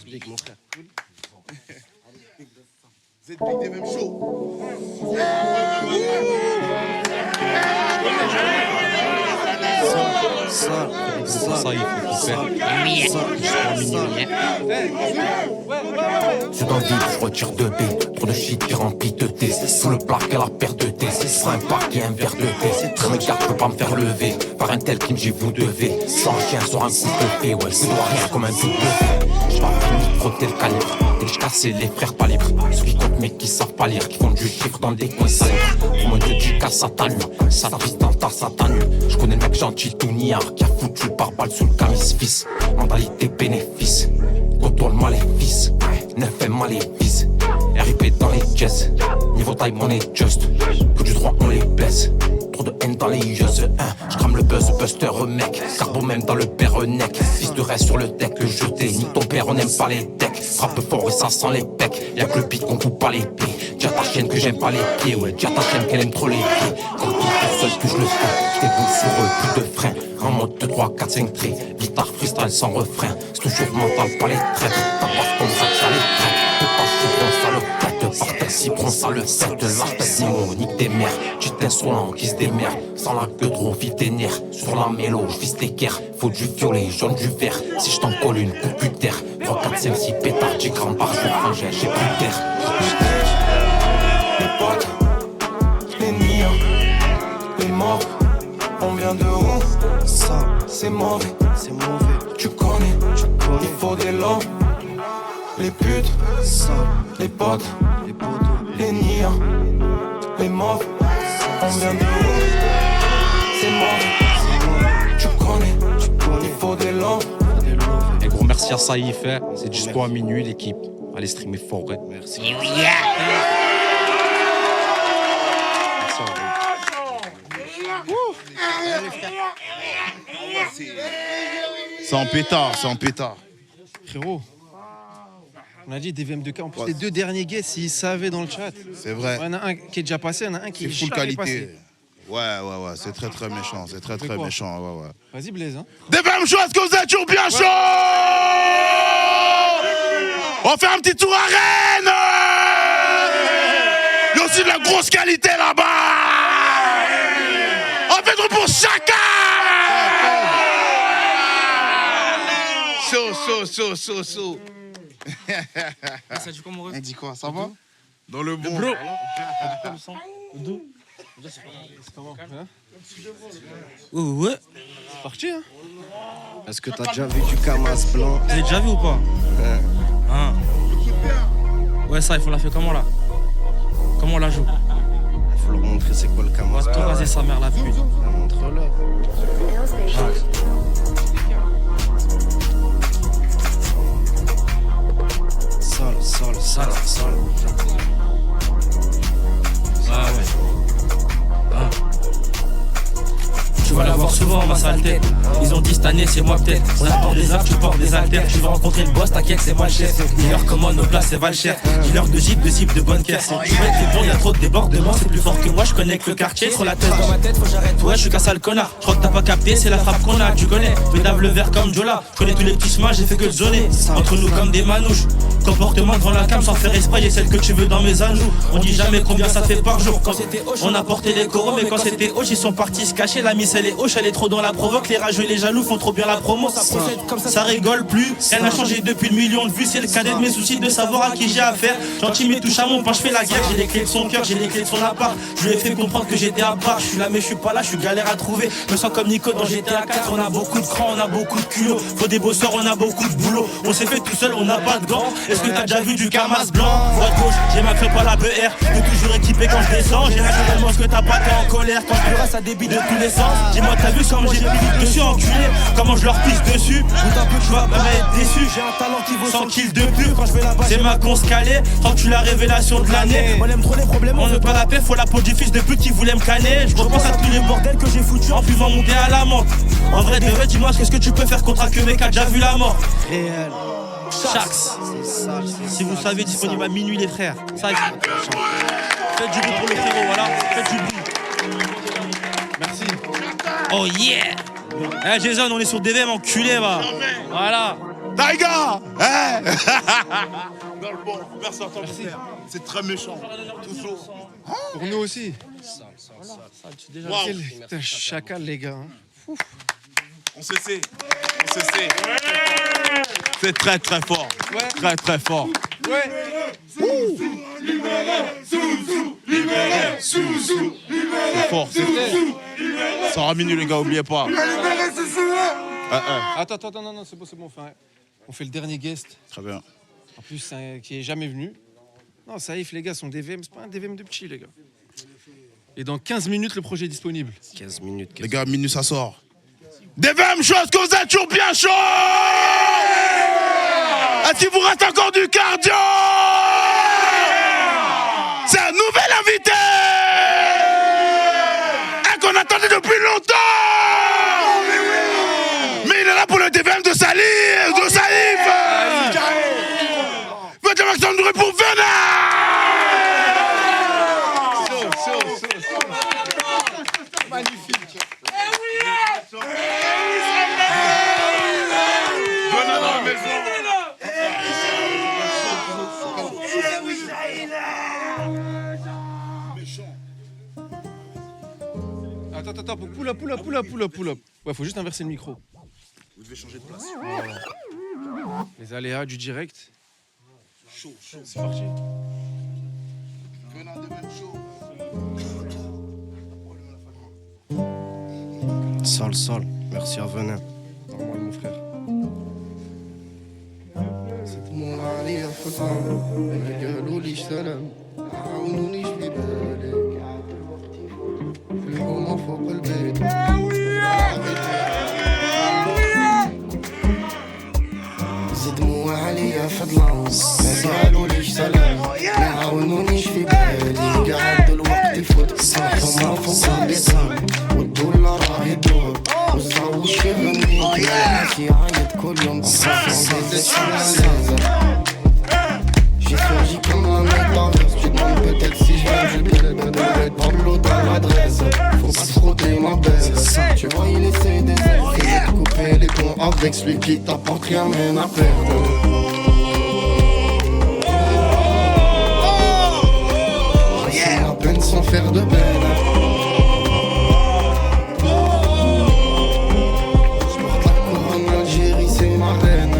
Big, mon frère. Z Big des mêmes shows. Ça, il faut faire. Je dans le vide, je retire 2 B. Trop de shit qui remplit de thé. Sous le plaque à la perte de thé. Sur un parc et un verre de thé. Je regarde, je peux pas me faire lever. Par un tel qui me dit vous devez. Sans chien sur un coup de fée. Ouais, je dois rien comme un double fée. Je parle du micro tel calibre. Et je cassais les frères pas libres. Ceux qui comptent mais qui savent pas lire. Qui font du chiffre dans des coins sales. Pour me dédicace à ta nuit. Ça vise dans ta satanu. Je connais le mec gentil tout niard. Qui a foutu le pare-balles sous le camis fils. Mentalité bénéfice. Contourne maléfice. Neuf fait maléfice. RIP dans les jazz. Niveau taille on est just. Que du droit on les blesse. Trop de haine dans les yeux. Je crame le buzz buster mec. Carbo même dans le père-neck. Fils de reste sur le deck jeté. Ni ton père on aime pas les decks. Frappe fort et ça sent les pecs. Y'a que le beat qu'on coupe pas les pieds. Dis à ta chienne que j'aime pas les pieds. Ouais, dis à ta chienne qu'elle aime trop les pieds. Quand tout tout seul que je le fais. J'déboule sur eux, plus de frein. En mode 2, 3, 4, 5 tri. Guitare freestyle sans refrain. C'est toujours mental, pas les traites. T'as pas comme ça que ça les traite. T'es pas chiffon, ça le pète. Par tête, si prend ça le 7. L'arpète, Simon, nique des mères. Tu t'insolent, qui se démerde. Sans la queue trop vite des nerfs. Sur la mélo, j'vise des guerres. Faut du violet, jaune, du vert. Si j't'en colle une, coupe plus terre. 3, 4, 5, 6 pétards, 10 grammes par jour. Frangin, j'ai plus d'air. Les potes, les niens, les morts. On vient de où? Ça, c'est mauvais, c'est mauvais. Tu connais, il faut des lots. Les putes, ça, les potes, les niens, les morts. On vient de où? C'est mauvais, tu connais, il faut des lots. Et gros merci à Saïf, c'est jusqu'à minuit l'équipe. Allez streamer fort, ouais. Merci. C'est en pétard, c'est en pétard. Frérot, on a dit des VM2K. En plus, les 2 derniers guests, s'ils savaient dans le chat. C'est vrai. Il y en a un qui est déjà passé, il y en a un qui est full jamais qualité. passé. Ouais, c'est très très méchant, c'est très très méchant. Ouais. Vas-y, Blaise. Hein. Des mêmes choses que vous êtes toujours bien chaud. On fait un petit tour à Rennes. Il y a aussi de la grosse qualité là-bas. On fait trop pour chacun. Chaud. Ça dit quoi, mon ref? On dit quoi, ça va? Dans le bon. Le c'est comment hein? Ouais. C'est parti, hein? Est-ce que t'as déjà vu du Camas blanc? Vous avez déjà vu ou pas? Hein. Ouais, ça, il faut la faire comment là? Comment on la joue? Il faut leur montrer c'est quoi le Camas. On va tout raser sa mère la pute. Montre-leur. Sale. Tu vas la voir souvent, ma sale tête. Ils ont dit cette année, c'est moi peut-être. On apporte des arts, tu portes des haltères. Tu vas rencontrer le boss, t'inquiète, c'est Valcher. Dis-leur comment nos places, c'est Valcher. Dis-leur de Jeep, de zip, de bonne caisse. Tu mec, c'est bon, y'a trop de débordements. C'est plus fort que moi, je connais que le quartier. Trop la tête dans ma tête, faut que j'arrête. Ouais, je suis qu'un sale connard. Je crois que t'as pas capté, c'est la frappe qu'on a. Tu connais, pédave le verre comme Jola. Je connais tous les petits chemins, j'ai fait que zoner. Entre nous comme des manouches. Comportement devant la cam sans faire exprès, j'ai celle que tu veux dans mes ajouts. On dit jamais combien ça fait par jour. Quand c'était hoche, on a porté les coraux, mais quand c'était hoche, ils sont partis se cacher. La miss elle est hoche, elle est trop dans la provoque. Les rageux et les jaloux font trop bien la promo. Ça procède comme ça rigole plus. Elle n'a changé depuis le million de vues. C'est le cadet de mes soucis de savoir à qui j'ai affaire. Gentil mais touche à mon pain, je fais la guerre. J'ai les clés de son cœur, j'ai les clés de son appart. Je lui ai fait comprendre que j'étais à part. Je suis là mais je suis pas là, je suis galère à trouver. Je me sens comme Nico dans GTA 4. On a beaucoup de crans, on a beaucoup de culot. Faut des bosseurs, on a beaucoup de boulot. On s'est fait tout seul, on n'a pas de gants. Est-ce que t'as déjà vu du Camas blanc? Voie de gauche, j'ai ma crêpe à la BR. T'es toujours équipé quand je descends. J'ai naturellement ce que t'as pas, t'es en colère. Quand je reste, ça débite de tous les sens. Dis-moi, t'as vu comme j'ai pris dessus, enculé. Comment je leur pisse dessus? Tu vas pas être déçu. J'ai un talent qui vaut 100 kills de pur. Quand je vais là-bas, c'est ma conce calée. Quand tu la révélation de l'année. On aime trop les problèmes, on veut pas la paix. Faut la peau du fils de pute qui voulait me canner. Je repense à tous les bordels que j'ai foutus en buvant monter à la menthe. En vrai, de vrai, dis-moi, qu'est-ce que tu peux faire contre un que mec a déjà vu la mort? Réel. Shax. Si vous savez, disponible à minuit les frères. Ça, faites du bruit pour le frérot, voilà. Faites du bruit. Merci. Oh yeah. Eh Jason, on est sur DVM enculé va. Voilà. Taiga. Dans le bon. Merci à toi. C'est très méchant. Toujours. Pour nous aussi. Wow. Quel chacal les gars. Ouf. On se sait. On se sait. C'est très très fort. Ouais. Très très fort. Ouais. C'est fort, c'est fort. Ça aura minuit les gars, oubliez pas. Attends, non, c'est bon, on fait le dernier guest. Très bien. En plus, qui est jamais venu. Non, Saïf, les gars, son DVM, c'est pas un DVM de petit, les gars. Et dans 15 minutes, le projet est disponible. 15 minutes. Les gars, minuit ça sort. DVM, chose que vous êtes toujours bien chaud. Est-ce qu'il vous reste encore du cardio? C'est un nouvel invité qu'on attendait depuis longtemps. Mais il est là pour le DVM de Salif, de Saïf. Faites un maximum de bruit pour Vena. Magnifique. Attends, pull up. Ouais, faut juste inverser le micro. Vous devez changer de place. Voilà. Les aléas du direct. Chaud. C'est parti. Venin DVM chaud. Sol. Merci à Venin. Normal, mon frère. مو عليا فطام ما قالوليش سلام عاونونيش في بالك في الحومة فوق البيت زدموا عليا فضلام ما قالوليش سلام ما عاونونيش في بالي قاعد الوقت يفوت الحومة فوق البيت والدولار راه يدور والصاوش يغني ماشي عايد كل يوم J'ai surgi comme un métaverse. Tu demandes peut-être si je viens du bled. Je vais Pablo dans l'adresse. Faut pas se frotter ma belle. Tu vois il essaie des ailes. Il veut te couper les ponts avec celui qui t'apporte rien même à perdre. J'ai la peine sans faire de peine. J'porte la couronne Algérie, c'est ma reine.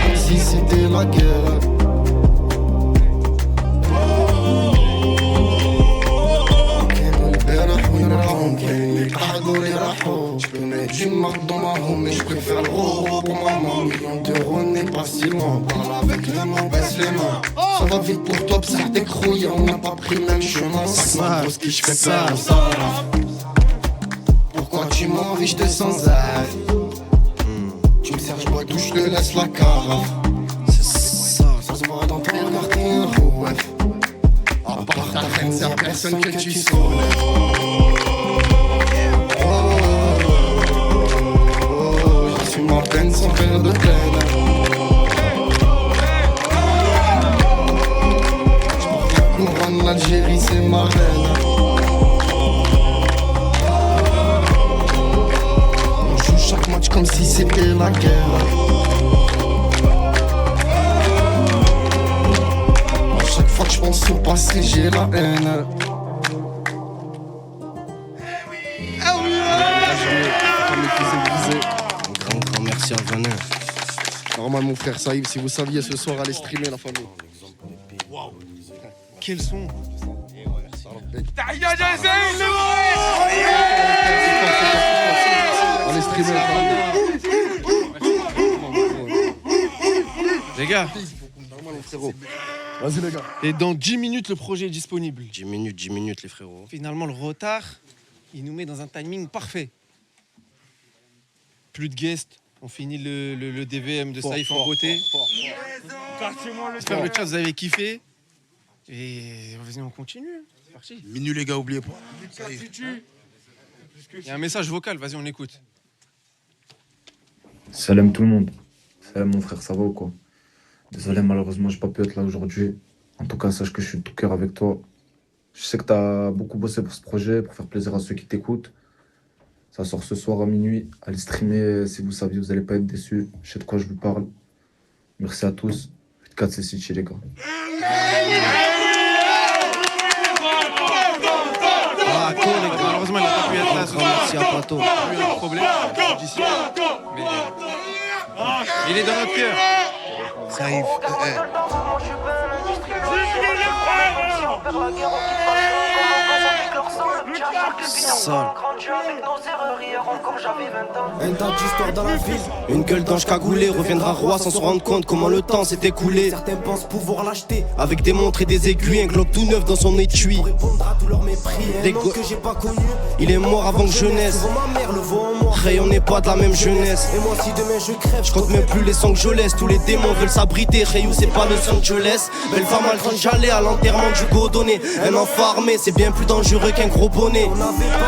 Comme si c'était la guerre. كانوا البارح وين راهم كاين اللي قعدوا اللي راحوا. Je peux mettre du marque dans ma home mais je préfère le gros pour maman. Million d'euros n'est pas si loin. Parle avec les mains, baisse les mains. Ça va vite pour toi, ça décrouille. On n'a pas pris le même chemin. Ça grosse qui je fais peur. Pourquoi tu m'envies, je te sens aïe. Tu me sers, je bois tout, je te laisse la carafe. C'est ça, ça se voit dans ton regard, t'es un rouef. À part ta reine, c'est à personne que tu soulèves. J'assume ma peine sans faire de peine. J'porte la couronne, l'Algérie, c'est ma reine. chaque match comme si c'était la guerre. À chaque fois que je pense au passé, j'ai la haine. Un grand merci à Vanin. Normal mon frère Saïf, si vous saviez ce soir aller streamer la famille. Quel son. Allez streamer la famille. Les gars. Vas-y les gars. Et dans 10 minutes, le projet est disponible. 10 minutes les frérots. Finalement, le retard, il nous met dans un timing parfait. Plus de guests, on finit le DVM de Saïf en beauté. J'espère que le chat, vous avez kiffé. Et vas-y, on continue. C'est parti. Minuit les gars, oubliez pas. Il y a un message vocal, vas-y, on écoute. Salam tout le monde. Salam mon frère, ça va ou quoi? Désolé, malheureusement, j'ai pas pu être là aujourd'hui. En tout cas, sache que je suis de tout cœur avec toi. Je sais que tu as beaucoup bossé pour ce projet, pour faire plaisir à ceux qui t'écoutent. Ça sort ce soir à minuit. Allez streamer, si vous saviez, vous n'allez pas être déçus. Je sais de quoi je vous parle. Merci à tous. 4 c'est City, les gars. Ah, cool, les gars. Malheureusement, il n'a pas pu être là ce soir. Merci à Pato. Il a eu un problème. Mais il est dans notre cœur. Saïf. Un tas d'histoires dans la ville. Une gueule d'ange cagoulée reviendra roi sans se rendre compte comment le temps s'est écoulé. Certains pensent pouvoir l'acheter avec des montres et des aiguilles, un globe tout neuf dans son étui. pour répondre à tout leur mépris. Un homme que j'ai pas connu. Il est mort avant que je naisse. Ma mère le voit en moi. Ray, on n'est pas de la même jeunesse. Et moi si demain je crève, je compte même plus les sons que je laisse. Tous les démons veulent s'abriter. Ray, c'est pas Los Angeles. Belle femme à grande j'allais à l'enterrement du Godonné. Un enfant armé, c'est bien plus dangereux qu'un gros bonnet.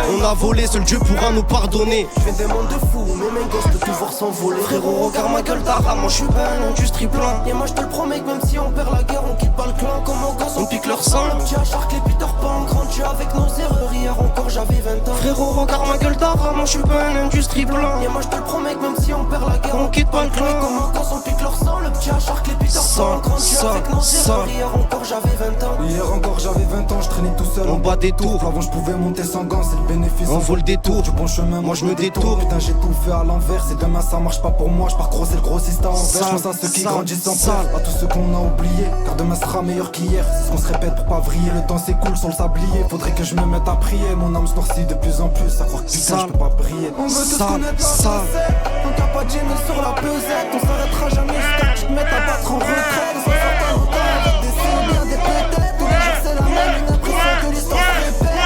On a volé, seul Dieu pourra nous pardonner. Je fais des mondes de fous, mais mes gosses peuvent toujours s'envoler. Frérot, regarde ma gueule d'ara, moi je suis pas un industrie plein. Et moi je te le promets que même si on perd la guerre, on quitte pas le clan. Comme mon gosse, on pique leur sang. Tu as Shark, les Peter Pan, grandi avec nos erreurs. Hier encore j'avais 20 ans. Frérot, regarde ma gueule d'ara, moi je suis pas un industrie plein. Et moi je te le promets que même si on perd la guerre, on quitte pas le clan. Comme mon gosse, on pique leur sang. Le petit à Shark, les Peter Pan, grandi avec nos erreurs. Hier encore j'avais 20 ans. Hier encore j'avais 20 ans, je traînais tout seul. On bat des tours. Avant je pouvais monter sans gants, c'est le bénéfice. On vole des tours. Du bon chemin, moi je me détourne. Putain, j'ai tout fait à l'envers. C'est demain ça marche pas pour moi, je pars grosser le grossiste à envers. Je pense à ceux qui grandissent sans peur, à tous ceux qu'on a oubliés. Car demain sera meilleur qu'hier. C'est ce qu'on se répète pour pas vriller. Le temps s'écoule sur le sablier. Faudrait que je me mette à prier. Mon âme se noircit de plus en plus. À croire que putain je peux pas briller. On veut tous connaître la recette. On t'a pas de gêne sur la pesette. On s'arrêtera jamais jusqu'à que tu te mettes à battre en retraite. On s'entend autant, des c'est bien des peut-être. Tous les jours c'est la même, une impression que l'histoire se répète.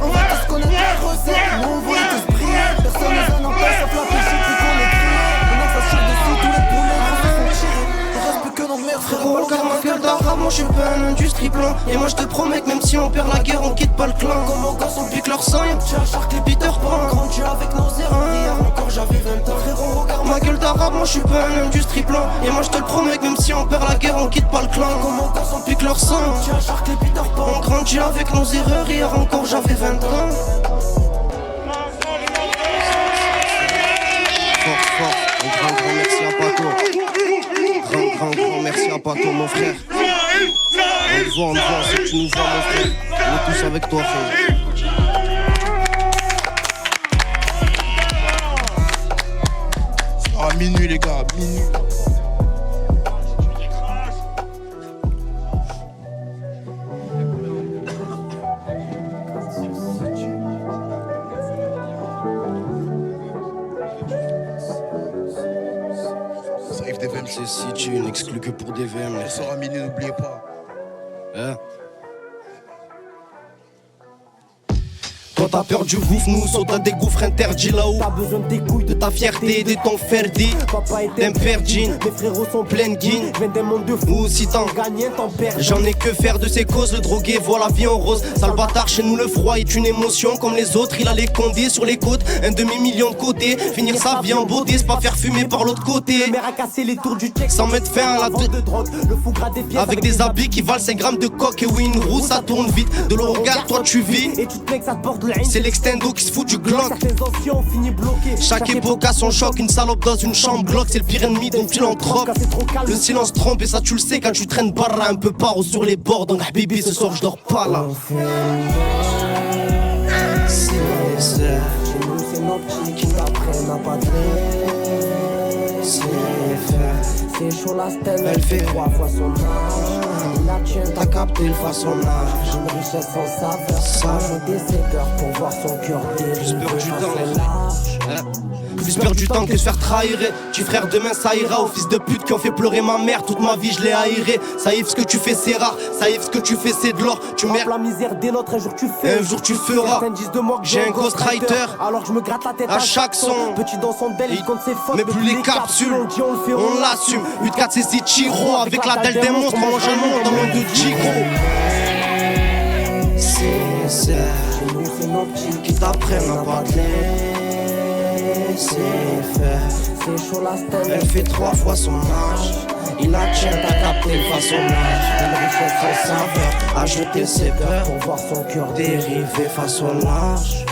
On va tous connaître la recette. Nous on voulait tous briller. Personne nous en empêche sauf la péché puis qu'on est crié. Maintenant que ça tire dessus, tous les poulets gros se font tirer. Il reste plus que nos mères. Frérot, regarde ma gueule d'ara, moi je suis pas un industrie plein. Et moi je te promets que même si on perd la guerre, on quitte pas le clan. Comme mon gosse, on pique leur sang. Tu as Shark, les Peter Pan, grandi avec nos erreurs. Hier encore j'avais 20 ans. Frérot, regarde ma gueule d'ara, moi je suis pas un industrie plein. Et moi je te le promets que même si on perd la guerre, on quitte pas le clan. Comme mon gosse, on pique leur sang. Tu as Shark, les Peter Pan, on grandit avec nos erreurs. Hier encore j'avais 20 ans. Fort, un grand merci à Pato. Grand merci à Pato, mon frère. On le voit, si tu nous vois, mon frère. On est tous avec toi, frère. À minuit, les gars, à minuit. C'est City, n'exclut que pour des VM. Ça sort à minuit, n'oubliez pas. Toi t'as peur du gouffre, nous saute à des gouffres interdits là-haut. T'as besoin de tes couilles, de ta fierté, de ton ferdi. Papa est d'un perdine, mes frérots sont pleine guine. Je viens d'un monde de fous, ou si t'en gagné, t'en perds. J'en ai que faire de ces causes, le drogué voit la vie en rose. Sale bâtard, chez nous le froid est une émotion comme les autres. Il a les condés sur les côtes, un demi-million de côté. Finir sa vie en beauté, c'est pas faire fumer par l'autre côté. Mère a cassé les tours du check sans mettre fin à la de drogue, le fou gras des pieds. Avec des habits qui valent 5 grammes de coke et oui une roue ça tourne vite. De l'eau regarde, toi tu vis. Et tu te mets que ça te porte le C'est l'extendo qui se fout du Glock. Chaque époque a son choc, une salope dans une chambre Glock, c'est le pire ennemi dont tu l'entroques. Le silence trompe et ça tu le sais quand tu traînes barra un peu paro sur les bords. Donc baby ce soir je dors pas là. C'est nos petits qui t'apprennent à pas c'est chaud la stèle, elle fait 3 fois son âge. La tienne, t'as capté le façonnage. Une richesse sans saveur, ajouter ses peurs pour voir son cœur dériver. Plus perdre du temps que se faire trahir. Tu frère demain ça ira. Aux fils de pute qui ont fait pleurer ma mère. Toute ma vie je l'ai haïré. Saïf ce que tu fais c'est rare. Saïf ce que tu fais c'est de l'or. Tu mères la misère des nôtres. Un jour tu fais. Un jour tu feras. J'ai un ghostwriter. Alors que je me gratte la tête à chaque son. Petit dans son bel, il compte ses fautes. Mais plus les capsules, on l'assume. 8-4 c'est Ichiro. Avec la dalle des monstres. Moi je monte dans le monde de Chico. C'est nos petits qui t'apprennent à pas te c'est chaud la stèle, elle fait 3 fois son âge. Il la tient, t'as capté le façonnage. Une richesse sans saveur, ajouter ses peurs pour voir son cœur dériver façonnage.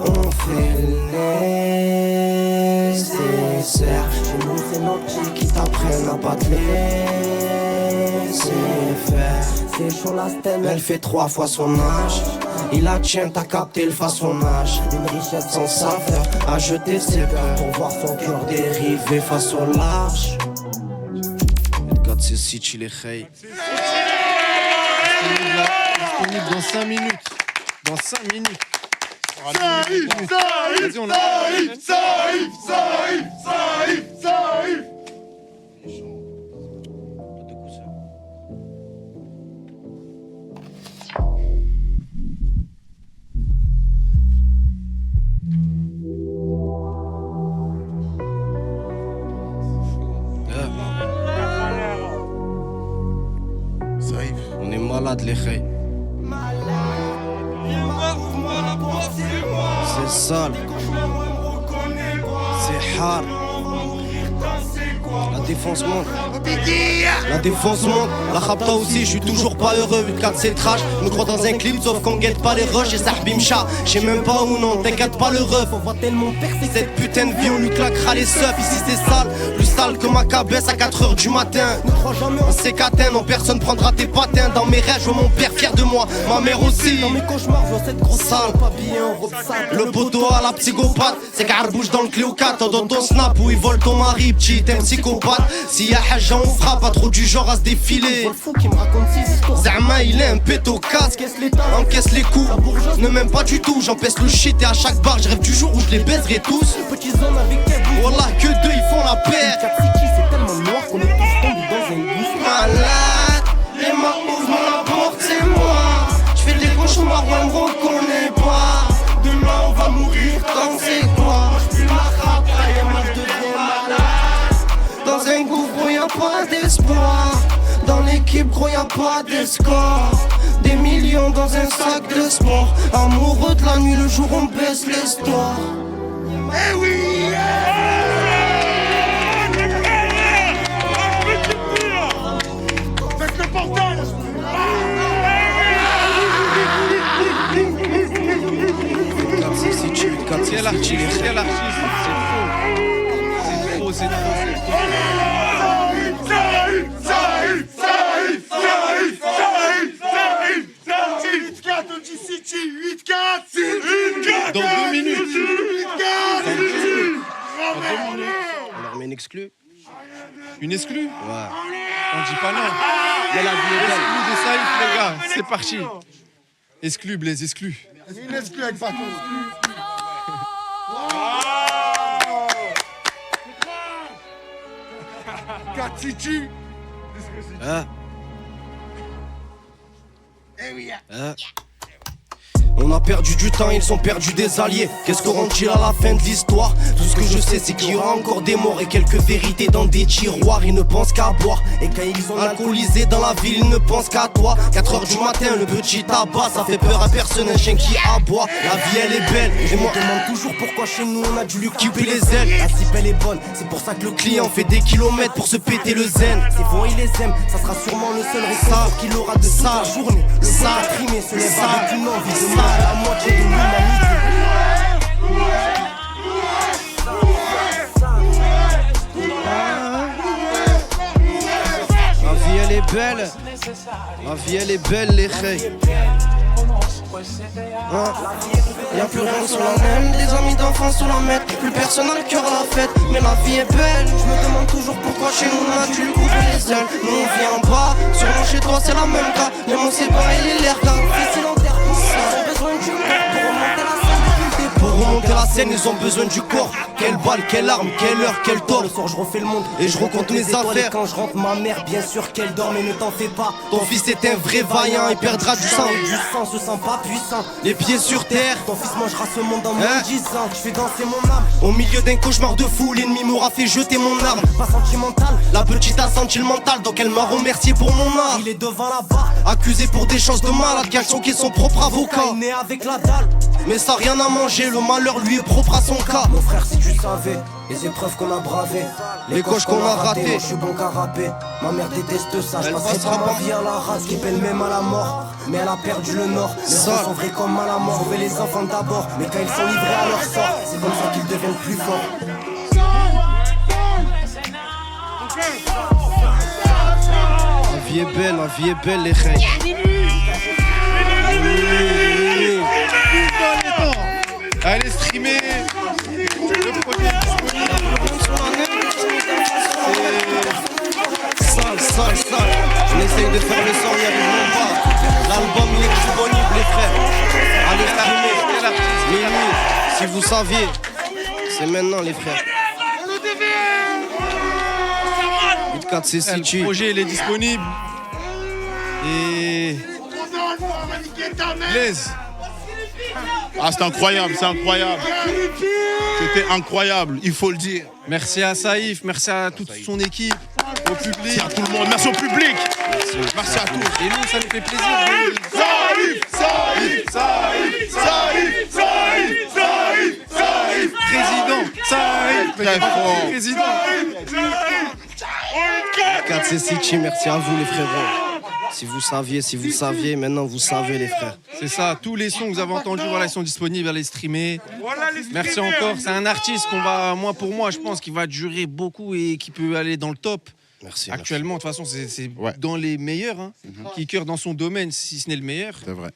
On fait le nécessaire. Chez nous c'est nos petits qui t'apprennent à pas te laisser faire. C'est chaud la stèle, elle fait 3 fois son âge. Il la tient, t'as capté le façonnage. Une richesse sans saveur, à jeter ses peurs pour voir son cœur dériver face au large. Regarde ce site, il est khey. Disponible dans 5 minutes. Dans 5 minutes. Saïf. On est malade les khey. C'est sale. C'est hard. La défense monte. La défense monte. La khabta aussi, je suis toujours pas heureux. 8-4 c'est le trash. Je me crois dans un clip sauf qu'on guette pas les rushs. Et Sahbim Shah, je sais même pas où non. T'inquiète pas le ref. On va tellement percer cette putain de vie. On lui claquera les seufs. Ici c'est sale. Plus sale que ma cabesse à 4h du matin. Ne crois jamais en ces catins. Non personne prendra tes patins. Dans mes rêves je vois mon père fier de moi. Ma mère aussi. Dans mes cauchemars je vois cette grosse salle. Pas bien en robe sale. Le poteau à la psychopathe. C'est qu'elle bouge dans le Clio 4. Dans ton snap où il vole ton mari. Petit t'es un psychopathe. Si y'a Haja on fera pas trop du genre à se défiler. Zama il est un pète au casque. Encaisse les coups. Ne m'aime pas du tout. J'empêche le shit et à chaque bar je rêve du jour où je les baiserai tous. Voilà que deux ils font la paire. C'est tellement noir qu'on est tous tombés dans un gouffre. Malade. Les mains ouvrent mon porte c'est moi. J'fais des cauchemars on me reconnaît pas. Demain on va mourir quand c'est quoi. J'pue la rapa et moi j'deviens malade. Dans un gouffre gros y'a pas d'espoir. Dans l'équipe gros y'a pas de score. Des millions dans un sac de sport. Amoureux de la nuit le jour on baisse l'histoire. Eh oui. Faites le portage. C'est l'artiste, c'est l'artiste. C'est faux, c'est faux. Dans 2 minutes. On leur met une exclue. Une exclue? Ouais. On dit pas non. Il y a la exclue de Saïf, les gars. C'est parti. Exclu, Blaise, exclu. Une exclue avec Paco. Gatiti. Hein? Eh oui. Hein? On a perdu du temps, ils ont perdu des alliés. Qu'est-ce qu'auront-ils à la fin de l'histoire? Tout ce que je sais c'est qu'il y aura encore des morts et quelques vérités dans des tiroirs. Ils ne pensent qu'à boire. Et quand ils sont alcoolisés dans la ville, ils ne pensent qu'à toi. 4h du matin, le petit tabac, ça fait peur à personne, un chien qui aboie. La vie elle est belle, et moi je me demande toujours pourquoi chez nous on a dû lui couper les ailes. La cible elle est bonne, c'est pour ça que le client fait des kilomètres pour se péter le zen. C'est bon, il les aime, ça sera sûrement le seul récit qu'il aura de sa journée. Le bon déprimé se lève avec une envie de mal, la moitié de l'humanité. La vie elle est belle, la vie elle est belle les règles. Y'a plus rien sur la même, des amis d'enfance sous la mettre. Plus personne n'a le cœur à la fête, mais la vie est belle. Je me demande toujours pourquoi chez nous on a dû couper les ailes. Nous on vient en bas, sûrement chez toi c'est la même cas. Mais mon c'est pas il est l'air car difficile en terre pour ça. Ils ont besoin du corps pour remonter la scène. Ils ont besoin du corps. Quelle balle, quelle arme, quelle heure, quel tort. Le soir je refais le monde et je recompte mes affaires. Quand je rentre ma mère bien sûr qu'elle dort, mais ne t'en fais pas. Ton fils est un vrai vaillant, il perdra du sang. Du sang se sent pas puissant. Les pieds sur terre. Ton fils mangera ce monde en moins 10 ans. Je fais danser mon âme. Au milieu d'un cauchemar de fou, l'ennemi m'aura fait jeter mon arme. Pas sentimental. La petite a senti le mental, donc elle m'a remercié pour mon art. Il est devant la barre, accusé pour des choses de malade qui a choqué son propre avocat. Il est né avec la dalle. Mais ça rien à manger, le malheur lui est propre à son cas. Mon frère si tu savais, les épreuves qu'on a bravées, les coches qu'on a ratées. Moi je suis bon qu'à rapper, ma mère déteste ça. Je passerai pas ma vie à la race, qui peine même à la mort. Mais elle a perdu le nord, les gens sont vrais comme à la mort. Sauver les enfants d'abord, mais quand ils sont livrés à leur sort, c'est comme ça qu'ils deviennent plus forts. La vie est belle, la vie est belle les règles. Allez streamer le premier disponible. Sale. On essaye de faire le son, n'y arrive pas. L'album il est disponible les frères. Allez streamer. Minuit, si vous saviez, c'est maintenant les frères. 4 c'est City. Le projet il est disponible. Et Blaise. Ah, c'est incroyable, c'est incroyable. C'était incroyable, il faut le dire. Merci à Saïf, merci à toute son équipe, au public. Merci à tout le monde, merci au public. Merci à tous. Et nous, ça nous fait plaisir. Saïf, président. Saïf, très fort. Président. 4 c'est City, merci à vous les frérots. Si vous saviez, maintenant vous savez les frères. C'est ça, tous les sons que vous avez entendus, voilà, ils sont disponibles, allez streamer. Merci encore, c'est un artiste qu'on va, pour moi, je pense qu'il va durer beaucoup et qui peut aller dans le top. Merci. Actuellement, de toute façon, c'est dans les meilleurs, hein, qui cœur dans son domaine, si ce n'est le meilleur. C'est vrai.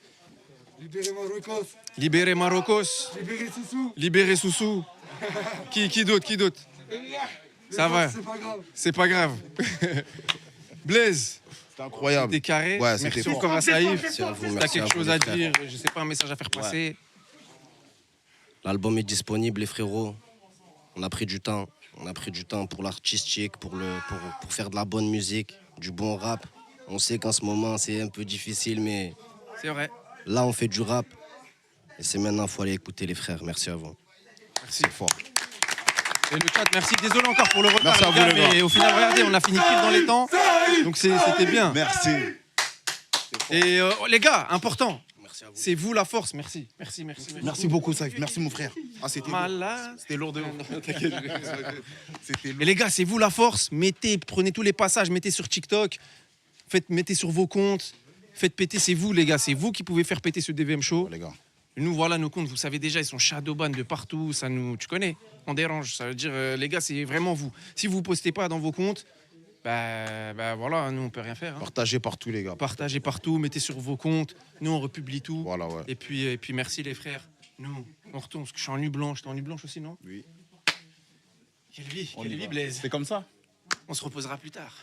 Libérez Marocos. Libérez Soussou. Qui d'autre Ça va. C'est pas grave. Blaise. C'est incroyable. T'es carré. Ouais, merci encore à Saïf. Merci à vous. T'as quelque chose à dire, je sais pas, un message à faire passer. L'album est disponible les frérots. On a pris du temps. On a pris du temps pour l'artistique, pour faire de la bonne musique, du bon rap. On sait qu'en ce moment c'est un peu difficile, mais c'est vrai. Là on fait du rap. Et c'est maintenant qu'il faut aller écouter les frères. Merci à vous. Merci. C'est fort. Et le chat, merci. Désolé encore pour le retard. Merci à vous, les gars. Mais au final, regardez, on a fini pile dans les temps. Donc c'était bien. Merci. Et les gars, important. C'est vous la force. Merci. Merci beaucoup, Saïf. Merci, mon frère. Ah, c'était malade. C'était lourd de Et les gars, c'est vous la force. Prenez tous les passages, mettez sur TikTok, mettez sur vos comptes, faites péter. C'est vous, les gars. C'est vous qui pouvez faire péter ce DVM Show. Les gars. Nous, voilà nos comptes, vous savez déjà, ils sont shadowban de partout, tu connais, on dérange. Ça veut dire, les gars, c'est vraiment vous. Si vous ne postez pas dans vos comptes, bah voilà, nous, on peut rien faire. Hein. Partagez partout, les gars. Partagez partout, mettez sur vos comptes, nous, on republie tout. Voilà, ouais. Et puis merci, les frères. Nous, on retourne, parce que je suis en nuit blanche. T'es en nuit blanche aussi, non? Oui. Quelle vie, Blaise. C'est comme ça. On se reposera plus tard.